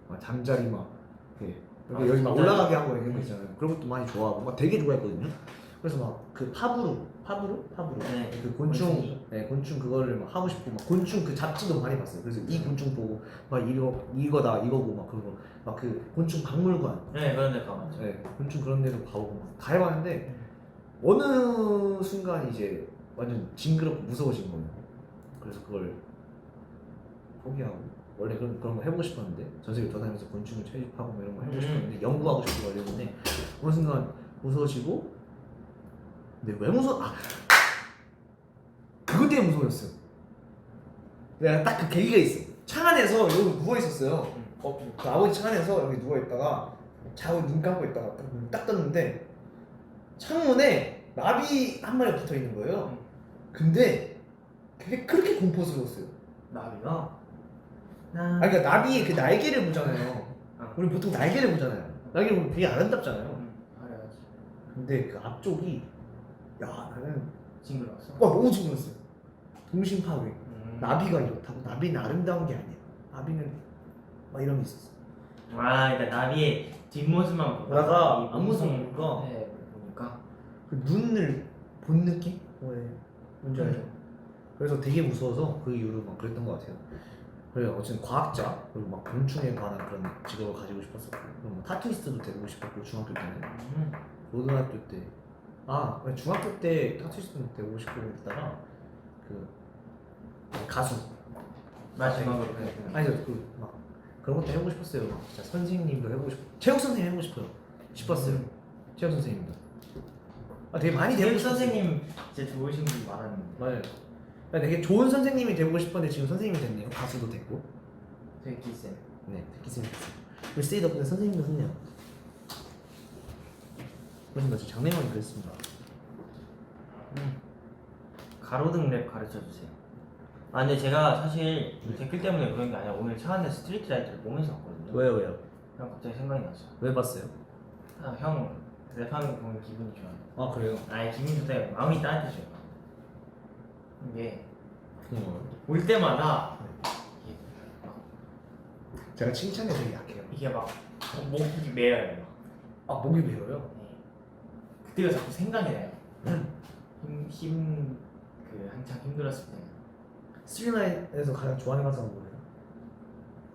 막 잠자리 막 여기 막 올라가게 하고 이런 거 있잖아요. 그런 것도 많이 좋아하고 막 되게 좋아했거든요. 그래서 막 그 파브루 네. 그 곤충 곤충 그거를 막 하고 싶고 막 곤충 그 잡지도 많이 봤어요. 그래서 이 곤충 보고 막 이거다 이거고 막 그거 막 그 곤충 박물관 그런 데 가봤죠. 곤충 그런 데도 가보고 막 다 해봤는데 어느 순간 이제 완전 징그럽고 무서워진 거예요. 그래서 그걸 포기하고 원래 그런 거 해보고 싶었는데 전 세계 돌아다니면서 곤충을 채집하고 뭐 이런 거 해보고 싶었는데 연구하고 싶고 이랬는데 어느 순간 무서워지고 근데 왜 그것 때문에 무서워졌어요. 내가 딱 그 계기가 있어. 창 안에서 여기 누워 있었어요. 그 아버지 창 안에서 여기 누워 있다가 자고 눈 감고 있다가 딱 떴는데 창문에 나비 한 마리 붙어 있는 거예요. 근데 그게 그렇게 공포스러웠어요. 나비가? 그러니까 나비의 그 날개를 보잖아요. 우리 보통 날개를 보잖아요. 날개를 보면 되게 아름답잖아요. 근데 그 앞쪽이 나는 징그러웠어. 너무 징그러웠어요. 동심 파괴. 나비가 이렇다고 나비는 아름다운 게 아니야. 나비는 막 이런 게 있었어. 그러니까 나비의 뒷모습만 보다가 이 앞모습을 보니까 보니까 그 눈을 본 느낌? 뭔지 알죠? 그래서 되게 무서워서 그 이후로 막 그랬던 것 같아요. 그래서 어쨌든 과학자 그리고 막 곤충에 관한 그런 직업을 가지고 싶었었고 그리고 뭐 타투이스트도 되고 싶었고 중학교 때는 고등학교 때 중학교 때 타투이스트 되고 싶고 있다가 그 가수 마지막으로 아니 그막 그런 것도 해보고 싶었어요. 막 진짜 선생님도 해보고 싶고 체육 선생님 해보고 싶었어요. 체육 선생님도 되게 많이 되고 체육 싶었어요. 선생님 진짜 좋으신 분 많았는데. 맞아요. 되게 좋은 선생님이 되고 싶었는데 지금 선생님이 됐네요. 가수도 됐고. 저희 기쌤. 네, 특기쌤 됐어요. 우리 스테이 덕분에 선생님도 했네요. 그런 거죠. 장래만 그랬습니다. 가로등 랩 가르쳐 주세요. 아 근데 제가 사실 이 댓글 때문에 그런 게 아니라 오늘 차 안에 스트리트 라이트를 보면서 왔거든요. 왜요? 그냥 갑자기 생각이 났어요. 왜 봤어요? 형 랩하는 거 보면 기분이 좋아요. 아 그래요? 아예 기분이 좋다. 마음이 따뜻해져요. 이게 어. 올 때마다 제가 칭찬에 되게 약해요. 이게 막 목이 메어요. 목이 메어요? 네. 그때가 자꾸 생각이 나요. 그 한창 힘들었을 때는 스릴라인에서 가장 좋아하는 가사가 뭐예요?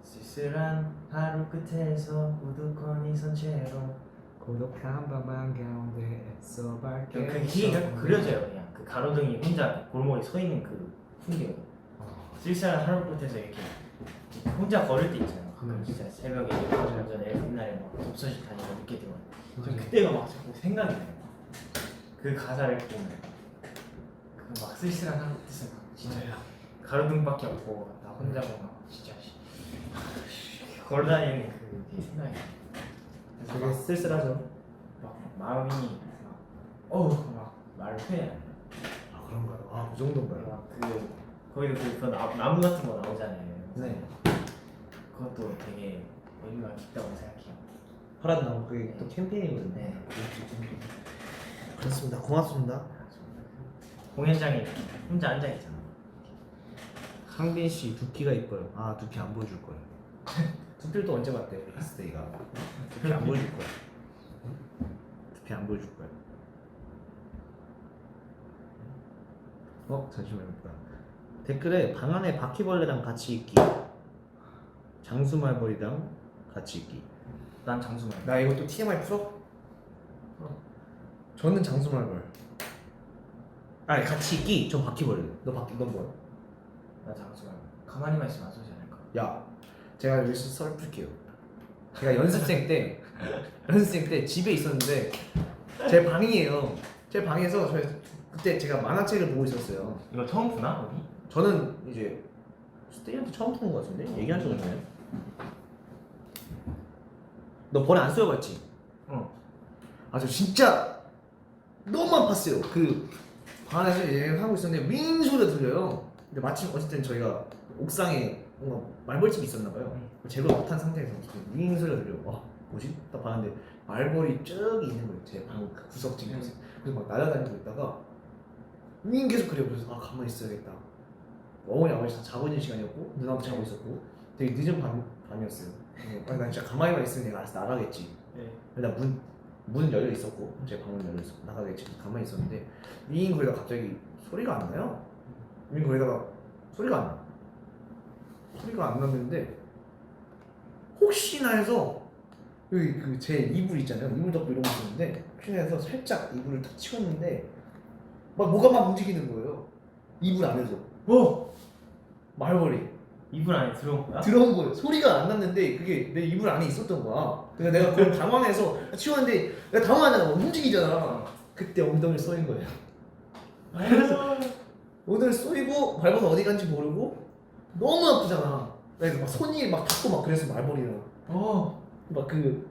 쓸쓸한 하루 끝에서 우두커니 선채로 고독한 밤 한가운데에서 밝게 그게 그려져요. 그냥 그 가로등이 혼자 골목에 서 있는 그 풍경. 쓸쓸한 하루 끝에서 이렇게 혼자 걸을 때 있잖아요. 가끔 진짜 새벽에 전에 옛날에 막 독서실 다니고 늦게 들어와. 전 그때가 막 자꾸 생각이 나요. 그 가사를 보면 그 막 쓸쓸한 하루 끝에서 막 진짜요. 가로등밖에 없고 나 혼자 막 진짜 걸어다니는 그게 생각이 나요. 되게 그래서 쓸쓸하죠. 막 마음이 막 말을 표현 안 해요. 그런가요? 그 정도인가요? 막 거기도 그 나무 같은 거 나오잖아요. 네. 그것도 되게 의미가 깊다고 생각해요. 파란 나무 그게 또 캠페인이거든요. 네. 그렇습니다. 고맙습니다. 공연장에 혼자 앉아 있잖아. 상빈 씨 두피가 이뻐요. 두피 안 보여줄 거예요. 두피를 또 언제 봤대? 스테이가 두피 안 보여줄 거야. 두피 안 보여줄 거야. 잠시만요. 댓글에 방 안에 바퀴벌레랑 같이 있기, 장수말벌이랑 같이 있기. 난 장수말. 나 이거 또 TMI 풀어? 저는 장수말벌. 같이 있기. 저 바퀴벌레. 너 뭐야? 나 장수말. 가만히만 있으면 안 쏘지 않을까? 야, 제가 여기서 썰 풀게요. 제가 연습생 때 집에 있었는데 제 방이에요. 제 방에서 그때 제가 만화책을 보고 있었어요. 이거 처음 보나 우리? 저는 이제 스테이한테 처음 보는 것 같은데 얘기한 적 없나요? 너 벌에 안 쏘여봤지? 응. 저 진짜 너무 아팠어요. 그 방 안에서 얘기하고 있었는데 윙 소리가 들려요. 근데 마침 어쨌든 저희가 옥상에 뭔가 말벌집이 있었나봐요. 제대로 못한 상태에서 윙 소리가 들려. 뭐지? 딱 봤는데 말벌이 쭉 있는 거예요. 제 방 구석진 곳에. 그래서 막 날아다니고 있다가 윙 계속 그래요. 그래서 가만히 있어야겠다. 어머니 아버지 다 자고 있는 시간이었고 누나도 자고 있었고 되게 늦은 밤이었어요. 난 진짜 가만히만 있으면 내가 알아서 나가겠지. 네. 나 문 열려 있었고 제 방문 열려 있었고 나가겠지. 가만히 있었는데 윙 거리다가 갑자기 소리가 안 나요. 윙 거리다가 소리가 안 나. 소리가 안 났는데 혹시나 해서 여기 그 제 이불 있잖아요. 이불 덮고 이러고 있었는데 혹시나 해서 살짝 이불을 탁 치웠는데 뭐가 막 움직이는 거예요. 이불 안에서. 말벌이 이불 안에 들어온 거야? 들어온 거예요. 소리가 안 났는데 그게 내 이불 안에 있었던 거야. 그래서 내가 그걸 당황해서 치웠는데 내가 당황하잖아. 움직이잖아. 그때 엉덩이를 쏘인 거예요. 그래서 오늘 쏘이고 발버둥 어디 간지 모르고 너무 아프잖아. 그래서 막 손이 막 닿고 막 그래서 말벌이랑 그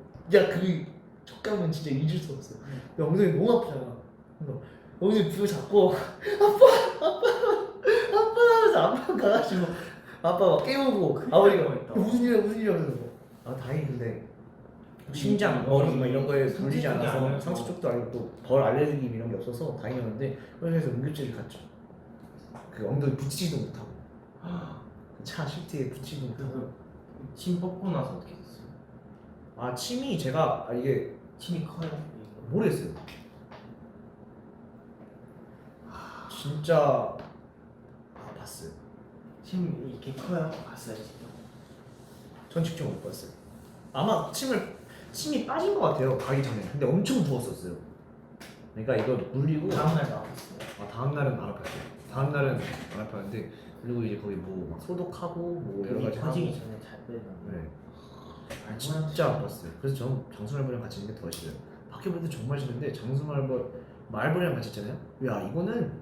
촉감은 진짜 잊을 수 없어. 야, 엉덩이 너무 아프잖아. 그래서 엉덩이 부여 잡고 아빠 하면서 아빠 가가지고 아빠 막 깨우고 아버지가 무슨 일이야 그래서 다행히 근데 심장, 머리 뭐 이런 거에 물리지 않아서 상처 쪽도 아니고 또 벌 알레르기 이런 게 없어서 다행이었는데 그래서 응급실을 갔죠. 그 엉덩이 붙이지도 못하고 차 시트에 붙이지도 못하고. 침 뽑고 나서 어떻게 됐어요? 침이 제가 이게 침이 커요? 모르겠어요. 진짜 아팠어요. 침 이렇게 커요? 봤어요 지금? 전 직접 못 봤어요. 아마 침이 빠진 것 같아요. 가기 전에. 근데 엄청 부었었어요. 그러니까 이거 물리고 다음날 나왔어요. 다음 날은 안 아팠어요. 다음 날은 안 아팠는데 그리고 이제 거기 뭐 막 소독하고 뭐 여러 여기 가지 하고. 터지기 전에 잘 빼는 네. 아, 진짜 아팠어요. 그래서 저는 장수말벌이랑 같이 있는 게 더 싫어요. 바퀴벌레도 정말 싫은데 말벌이랑 같이 있잖아요. 야 이거는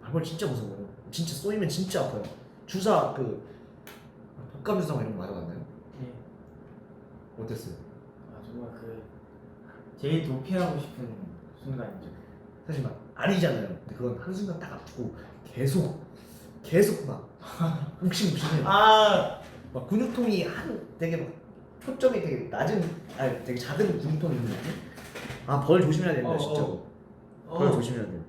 말벌 진짜 무서워요. 진짜 쏘이면 진짜 아파요. 주사 독감 주사 이런 거 맞아봤나요? 네. 어땠어요? 아 정말 그 제일 도피하고 싶은 순간이죠. 사실 막 아니잖아요. 근데 그건 한순간 딱 아프고 계속 막 욱신욱신해요. 아 막 근육통이 되게 막 초점이 되게 낮은 되게 작은 근육통이 있는 느낌? 벌 조심해야 됩니다 진짜로. 벌 조심해야 돼요.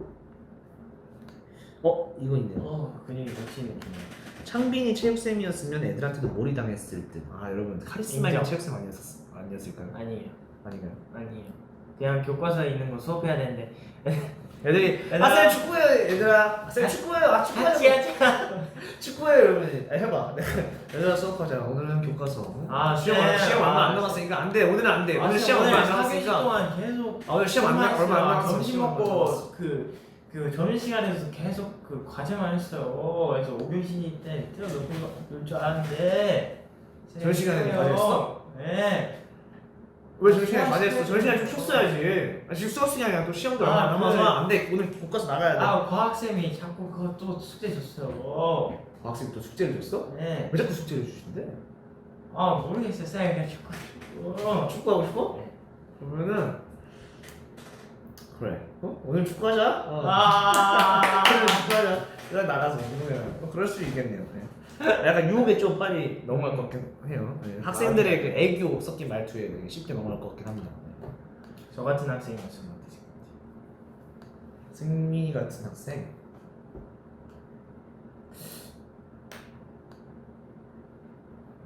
이거 있네요. 근육이 뭉치는 느낌이에요. 창빈이 체육쌤이었으면 애들한테도 몰이 당했을 듯. 여러분 카리스마 있는 인정. 체육쌤 아니었을까요? 아니에요. 아닌가요? 아니에요. 그냥 교과서에 있는 거 수업해야 되는데 애들이 얘들아. 쌤 축구해요 얘들아. 쌤 축구해요. 축구해요. 같이 하자. 축구해요 여러분. 해봐. 얘들아 수업하자. 오늘은 교과서. 시험 얼마 안 남았으니까 안 돼. 오늘은 안 돼. 오늘 시험 얼마 안 4개시 남았으니까. 동안 계속 오늘 시험 얼마 안 남았어. 점심 시험 얼마 안 먹고 남았어. 그 점심시간에서 계속 그 과제만 했어요. 그래서 5교시 때 틀어놓고 놀 줄 알았는데 점심시간에 과제했어? 네. 왜 점심시간에 과제했어? 점심시간에 좀 쉬었어야지. 지금 수업 시간이야. 또 시험도 얼마 안 남아서 안 돼. 오늘 교과서 나가야 돼. 과학쌤이 자꾸 그거 또 숙제 줬어요. 과학생이 또 숙제를 줬어? 네. 왜 자꾸 숙제를 주신대? 모르겠어요. 쌤 그냥 자꾸 축구하고 싶어? 네. 그러면은 그래. 오늘 축구하자. 오늘 축구하자. 그래 나가서 그러면 그럴 수 있겠네요. 약간 유혹에 좀 빨리 넘어갈 것 같긴 해요. 학생들의 그 애교 섞인 말투에 되게 쉽게 넘어갈 것 같긴 합니다. 저 같은 학생이었으면 어땠을 것 같아요? 승민이 같은 학생.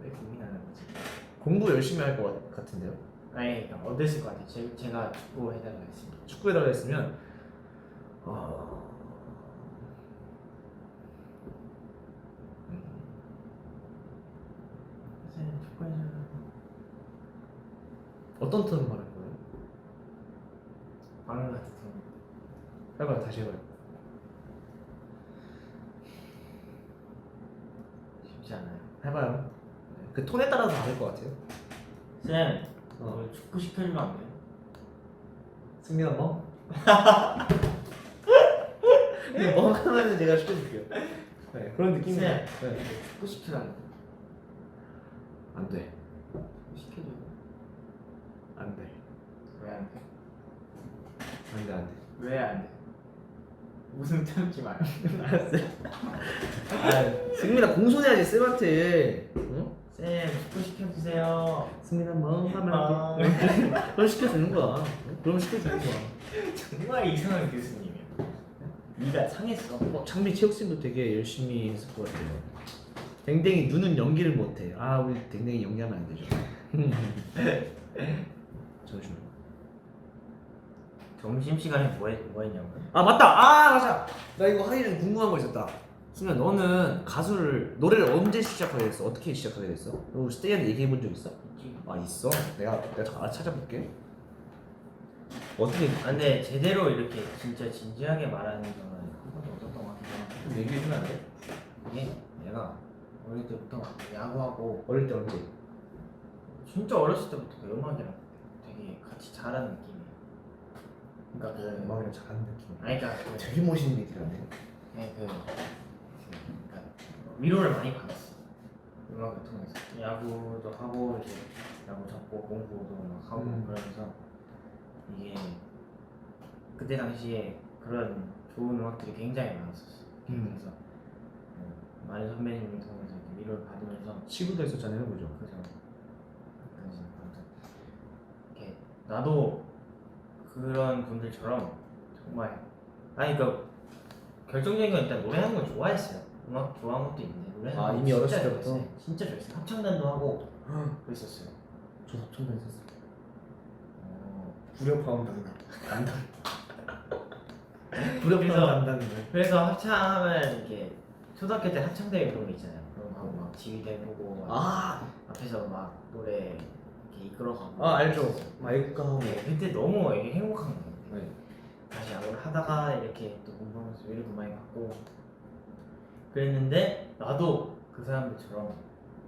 왜 고민하는 거지? 공부 열심히 할 것 같은데요. 아니 그러니까 어땠을 것 같아요? 제가 축구 해달라 했으면 축구에다가 했으면 선생님 축구 해달라. 어떤 톤 말하는 거예요? 방금 같은 해봐요. 다시 해봐요. 쉽지 않아요. 해봐요. 그 톤에 따라서 다를 것 같아요. 쌤, 오늘 축구 시켜주면 안 돼요? 승민아 뭐? 뭐 하면은 제가 시켜줄게요. 네, 그런 느낌이. 쌤, 네. 축구 시켜달라. 안 돼. 시켜줘. 안 돼. 왜 안 돼? 안 돼. 안 돼. 왜 안 돼? 웃음 참지 마요. 알았어요. 승민아 공손해야지 쌤한테. 응? 쌤, 축구 시켜주세요. 승민아 뭐 하면 돼. 그럼 시켜주는 거야. 그럼 시켜주는 거야. 정말 이상한 교수님이야. 네가 상했어. 창빈 체육쌤도 되게 열심히 했을 것 같아요. 댕댕이 눈은 연기를 못해. 우리 댕댕이 연기하면 안 되죠. 잠시만. 점심시간에 뭐 했냐고요? 맞다. 맞아. 나 이거 하기 전에 궁금한 거 있었다. 승민아 너는 노래를 언제 시작하게 됐어? 어떻게 시작하게 됐어? 너 스테이한테 얘기해 본 적 있어? 있어? 내가 찾아볼게. 어떻게? 근데 제대로 이렇게 진짜 진지하게 말하는 건 한 번도 없었던 것 같기도 하고. 얘기해 주면 안 돼? 이게 내가 어릴 때부터 야구하고 어릴 때 언제? 진짜 어렸을 때부터 그 음악이랑 되게 같이 자라는 느낌이에요. 그러니까 그 음악이랑 잘하는 느낌. 그러니까 되게 멋있는 얘기라네. 그러니까 위로를 많이 받았어. 음악을 통해서 야구도 하고 이제 야구 잡고 공부도 막 하고 그러면서 이게 그때 당시에 그런 좋은 음악들이 굉장히 많았었어. 그래서 많은 선배님을 통해서 이렇게 위로를 받으면서 시구도 했었잖아요, 그죠? 그래서 이렇게 나도 그런 분들처럼 정말 그 결정적인 건 일단 노래하는 걸 좋아했어요. 음악 좋아하는 것도 있는데 노래하는 건 이미 진짜 어렸을 좋아했어요. 때부터? 진짜 좋아했어요. 합창단도 하고 그랬었어요. 저 합창단 했었어요. 불협화음 담당. 그래서- 담당인데. 그래서 합창하면 이렇게 초등학교 때 합창대회 그런 거 있잖아요. 그런 거 하고 막 지휘대 보고 막 아, 앞에서 막 노래 이렇게 이끌어가고. 알죠. 마이크하고. 네, 그때 너무 이게 행복한 거예요. 네. 다시 야구를 하다가 이렇게 또 공부하면서 위로도 많이 받고 그랬는데 나도 그 사람들처럼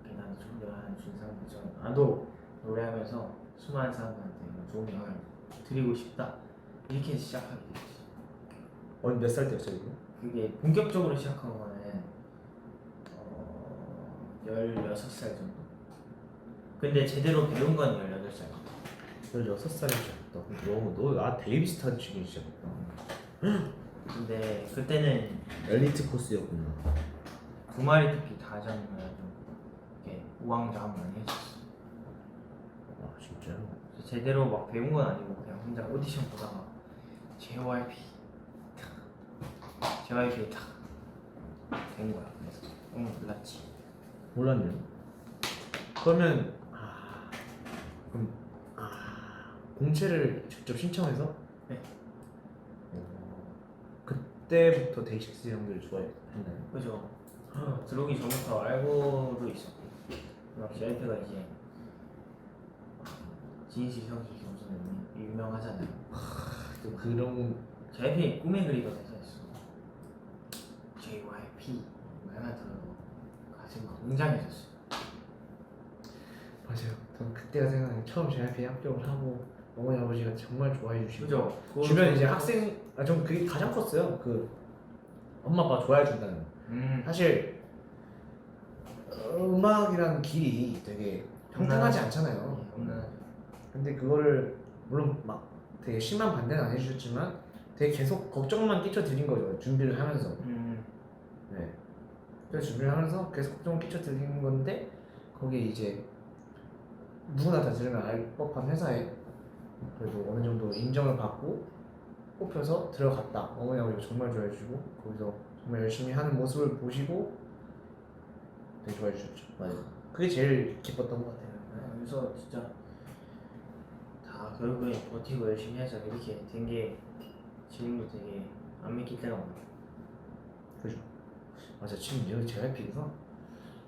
이렇게 나도 존경하는 준 사람들처럼 나도 노래하면서 수많은 사람들한테 좋은 영향을 드리고 싶다 이렇게 시작하게 됐어요. 몇 살 때였어요 이거? 그게 본격적으로 시작한 거는 16살 정도. 근데 제대로 배운 건 18살 같아. 16살에 시작했다. 너 데뷔 비슷한 시기에 시작했다. 근데 그때는 엘리트 코스였구나. 두 마리 토끼 다 잡는 좀 이렇게 우왕좌왕 많이 했었어. 아 진짜요? 제대로 막 배운 건 아니고 그냥 혼자 오디션 보다가 JYP에 탁된 거야. 그래서 몰랐지. 몰랐네요. 그러면 공채를 직접 신청해서? 네. 그때부터 데이식스 형들 좋아했나요? 그죠. 들어오기 전부터 알고도 있었고 막 JYP가 이제 진실 형식 겸손은 유명하잖아요. 또 그런 JYP 꿈의 그리던 회사였어. JYP 말만 들어도 가슴이 웅장해졌어. 맞아요. 전 그때가 생각나요. 처음 JYP에 합격을 하고 어머니 아버지가 정말 좋아해 주시고 그죠. 주변 이제 학생 전 그게 가장 컸어요. 그 엄마 아빠 좋아해 준다는 거. 사실 음악이라는 길이 되게 평탄하지 않잖아요. 근데 그거를 물론 막 되게 심한 반대는 안 해주셨지만 되게 계속 걱정만 끼쳐드린 거죠. 준비를 하면서. 네. 그래서 준비를 하면서 계속 걱정을 끼쳐드린 건데 거기에 이제 누구나 다 들으면 알 법한 회사에 그래도 어느 정도 인정을 받고 뽑혀서 들어갔다. 어머니 아버지가 정말 좋아해 주시고 거기서 정말 열심히 하는 모습을 보시고 되게 좋아해 주셨죠. 맞아요. 그게 제일 기뻤던 것 같아요. 그래서 진짜 다 결국에 버티고 열심히 해서 이렇게 된 게 지금도 되게 안 믿길 때가 많아요. 그죠? 맞아. 지금 여기 JYP에서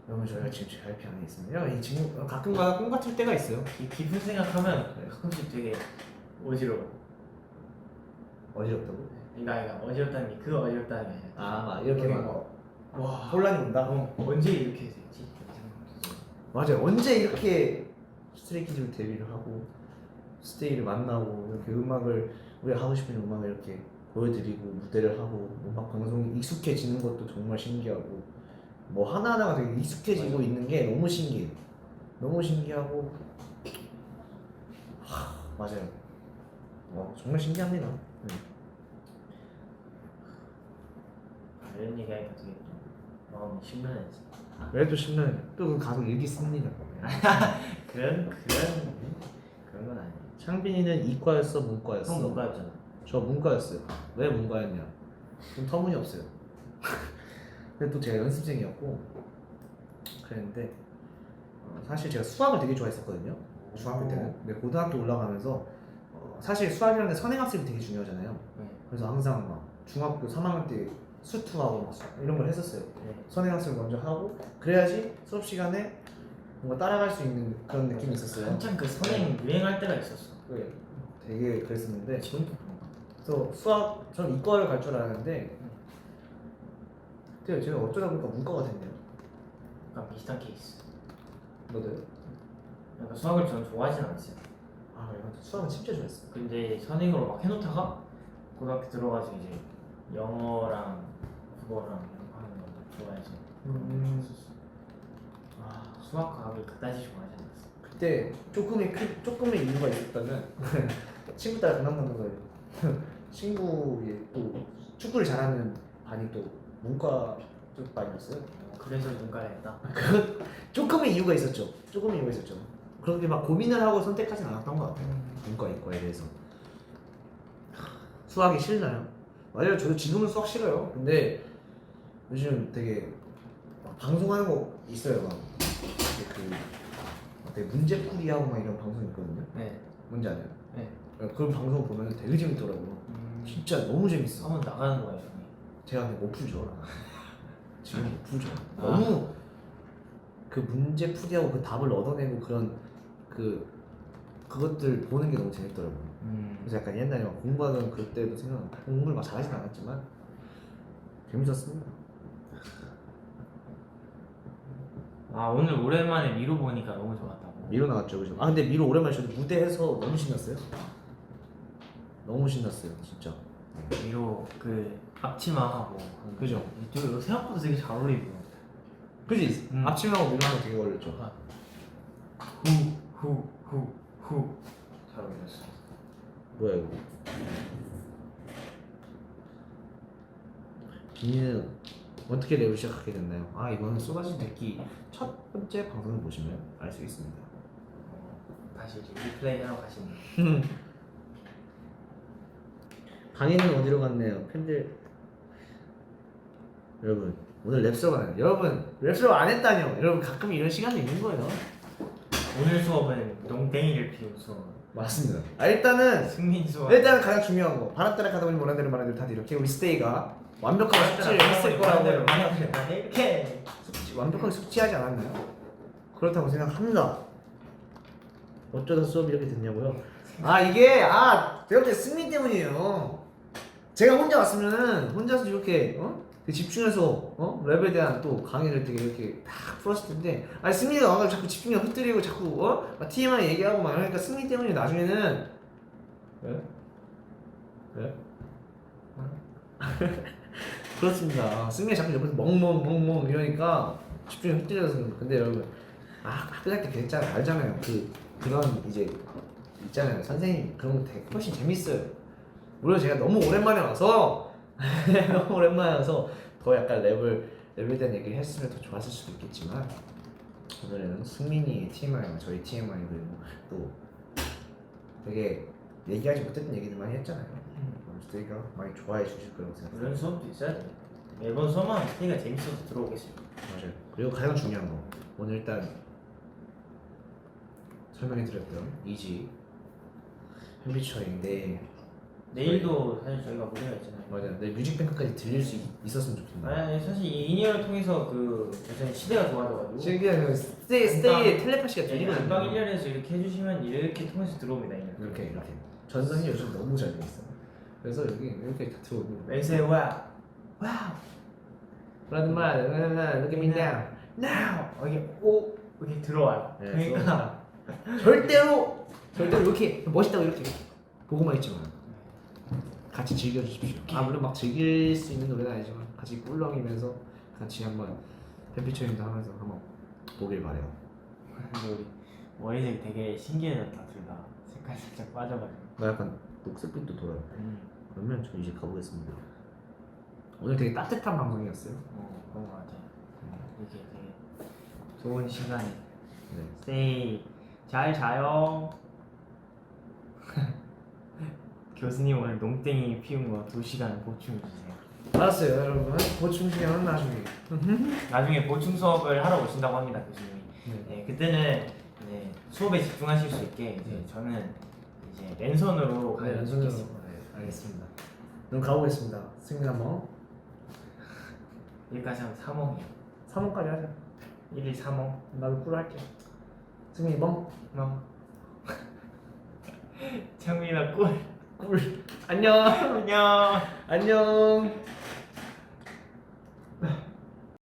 여러분 저희가 지금 JYP 안에 있습니다. 이 지금 가끔가다 꿈 같을 때가 있어요. 이 깊은 생각하면 가끔씩 되게 어지러워. 어지럽다고? 그러니까 어지럽다는 게 그 어지럽다는 게 아니라 막 이렇게 막 와 혼란이 온다. 언제 이렇게 됐지? 이런 생각이 맞아요. 언제 이렇게 스트레이키즈로 데뷔를 하고 스테이를 만나고 이렇게 음악을 우리가 하고 싶은 음악을 이렇게 보여드리고 무대를 하고 음악 방송이 익숙해지는 것도 정말 신기하고 뭐 하나하나가 되게 익숙해지고 있는 게 너무 신기해요. 너무 신기하고 맞아요. 정말 신기합니다. 이런 얘기하니까 되게 좀 마음이 심란해지. 그래도 신나요. 또 가서 일기 씁니다. 그런 건 아니에요. 창빈이는 이과였어, 문과였어? 형 문과였잖아. 저 문과였어요. 왜 문과였냐? 좀 터무니없어요. 근데 또 제가 연습생이었고 그랬는데 사실 제가 수학을 되게 좋아했었거든요. 중학교 때는. 근데 고등학교 올라가면서 사실 수학이라는 게 선행학습이 되게 중요하잖아요. 네. 그래서 항상 막 중학교 3학년 때 수투하고 막 이런 걸 했었어요. 네. 선행학습을 먼저 하고 그래야지 수업 시간에 뭔가 따라갈 수 있는 그런 느낌이 있었어요. 한참 그 선행 유행할 때가 있었어. 네, 되게 그랬었는데 지금도 그런가? 그래서 수학 저는 이과를 갈 줄 알았는데 그때 제가 어쩌다 보니까 문과가 됐네요. 약간 비슷한 케이스. 너도요? 그러니까 수학을 저는 좋아하진 않았어요. 이건 수학은 진짜 좋아했어요. 근데 선행으로 막 해놓다가 고등학교 들어가서 이제 영어랑 국어랑 이런 거 하는 거 좋아해서 수학 과학을 그다지 좋아하지 않았어. 그때 조금의 이유가 있었다면 친구 따라 강남 간는 거예요. 친구의 또 축구를 잘하는 반이 또 문과 쪽 반이었어요. 그래서 문과를 했다. 조금의 이유가 있었죠. 그렇게 막 고민을 하고 선택하진 않았던 것 같아요. 문과 이과에 대해서. 수학이 싫나요? 맞아요. 저도 지금은 수학 싫어요. 근데 요즘 되게 막 방송하는 거 있어요. 막 되게 문제풀이하고 막 이런 방송 있거든요. 네. 뭔지 알아요? 네. 그런 방송 보면 되게 재밌더라고요. 진짜 너무 재밌어. 한번 나가는 거예요, 형이. 제가 근데 못 풀죠. 지금 부죠. 너무 그 문제 풀이하고 그 답을 얻어내고 그런 그것들 보는 게 너무 재밌더라고요. 그래서 약간 옛날에 막 공부하던 그때도 생각 공부를 막 잘하진 않았지만 재밌었습니다. 아 오늘 오랜만에 미로 보니까 너무 좋았다고. 미로 나왔죠, 그죠? 아 근데 미로 오랜만에 저도 무대에서 너무 신났어요. 너무 신났어요, 진짜. 미로 그 앞치마하고 그죠? 이거 생각보다 되게 잘 어울리고. 그지? 앞치마하고 미로하고 되게 어울렸죠. 후후후후 잘 어울렸어. 뭐야 이거? 비니는 어떻게 랩을 시작하게 됐나요? 아 이거는 쏟아진 대기 첫 번째 방송을 보시면 알 수 있습니다. 다시 이제 리플레이 하러 가시는. 강의는 어디로 갔네요? 팬들 여러분 오늘 랩 수업 안 해요. 여러분 랩 수업 안 했다뇨. 여러분 가끔 이런 시간도 있는 거예요. 오늘 수업은 농땡이를 피운 수업. 맞습니다. 아 일단은 승민 수업. 가장 중요한 거 바람따라 가다 보니 원하는 대로 말하는 대로 다들 이렇게 우리 스테이가 완벽하게 숙지를 했을 거라고 이렇게. 완벽하게 숙지하지 않았나요? 그렇다고 생각합니다. 어쩌다 수업이 이렇게 됐냐고요? 아 이게 제가 볼 때 승민 때문이에요. 제가 혼자 왔으면은 혼자서 이렇게 집중해서 랩에 대한 또 강의를 되게 이렇게 딱 풀었을 텐데 아니 승민이가 와가지고 자꾸 집중력 흐트리고 자꾸 막 TMI 얘기하고 막 그러니까 승민 때문에 나중에는 왜? 그렇습니다. 승민이 자꾸 옆에서 멍멍 이러니까 집중이 흐트려서 그런 거. 근데 여러분 학교 다닐 때 그랬잖아요. 알잖아요. 그런 이제 있잖아요. 선생님 그런 거 되게 훨씬 재밌어요. 물론 제가 너무 오랜만에 와서 너무 오랜만에 와서 더 약간 랩에 대한 얘기를 했으면 더 좋았을 수도 있겠지만 오늘은 승민이의 TMI와 저희 TMI 그리고 또 되게 얘기하지 못했던 얘기들 많이 했잖아요. 스테이가 많이 좋아해 주실 거라고 생각해요. 이런 수업도 있어야 돼. 매번 수업만 스테이가 재밌어서 들어오겠어요. 맞아요. 그리고 가장 중요한 거 오늘 일단 설명해드렸던 이지 뮤비처인데 내일도 사실 저희가 무대가 있잖아요. 맞아요. 내 뮤직뱅크까지 들릴 수 있었으면 좋겠다. 아니 사실 이 인이어를 통해서 요즘 시대가 좋아져가지고 실기야 스테이의 텔레파시가 들리거든요. 안방 1년에서 이렇게 해주시면 이렇게 통해서 들어옵니다. 이렇게 전선이 요즘 너무 잘 돼 있어. 그래서 여기 이렇게 다 들어오고. 왼세 와우 Run my, look at me now. 이게 오 이렇게 들어와요. 네, 그러니까 절대로 이렇게 멋있다고 이렇게 보고만 있지 마. 같이 즐겨주십시오. 물론 막 즐길 수 있는 노래는 아니지만 같이 꿀렁이면서 같이 한번 팬피처링도 하면서 한번 보길 바래요. 근데 우리 머리색이 되게 신기해졌다 둘 다. 색깔 살짝 빠져가지고. 나 약간 녹색빛도 돌아요. 그러면 저 이제 가보겠습니다. 오늘 되게 따뜻한 방송이었어요. 그런 거 같아요. 이게 되게 좋은 시간에 네. 스테이 잘 자요. 교수님 오늘 농땡이 피운 거 2시간 보충 주세요. 알았어요, 여러분. 보충 시간은 나중에. 나중에 보충 수업을 하러 오신다고 합니다, 교수님이. 네. 그때는 이제 수업에 집중하실 수 있게 이제 저는 이제 랜선으로 네, 연습으로. 네, 알겠습니다. 그럼 가보겠습니다. 승민 한번. 여기까지 하면 3억이요. 3원까지 하자. 1일 3억. 나도 꿀 할게. 승민이 멍. 창민아 꿀. 꿀. 안녕. 안녕. 안녕.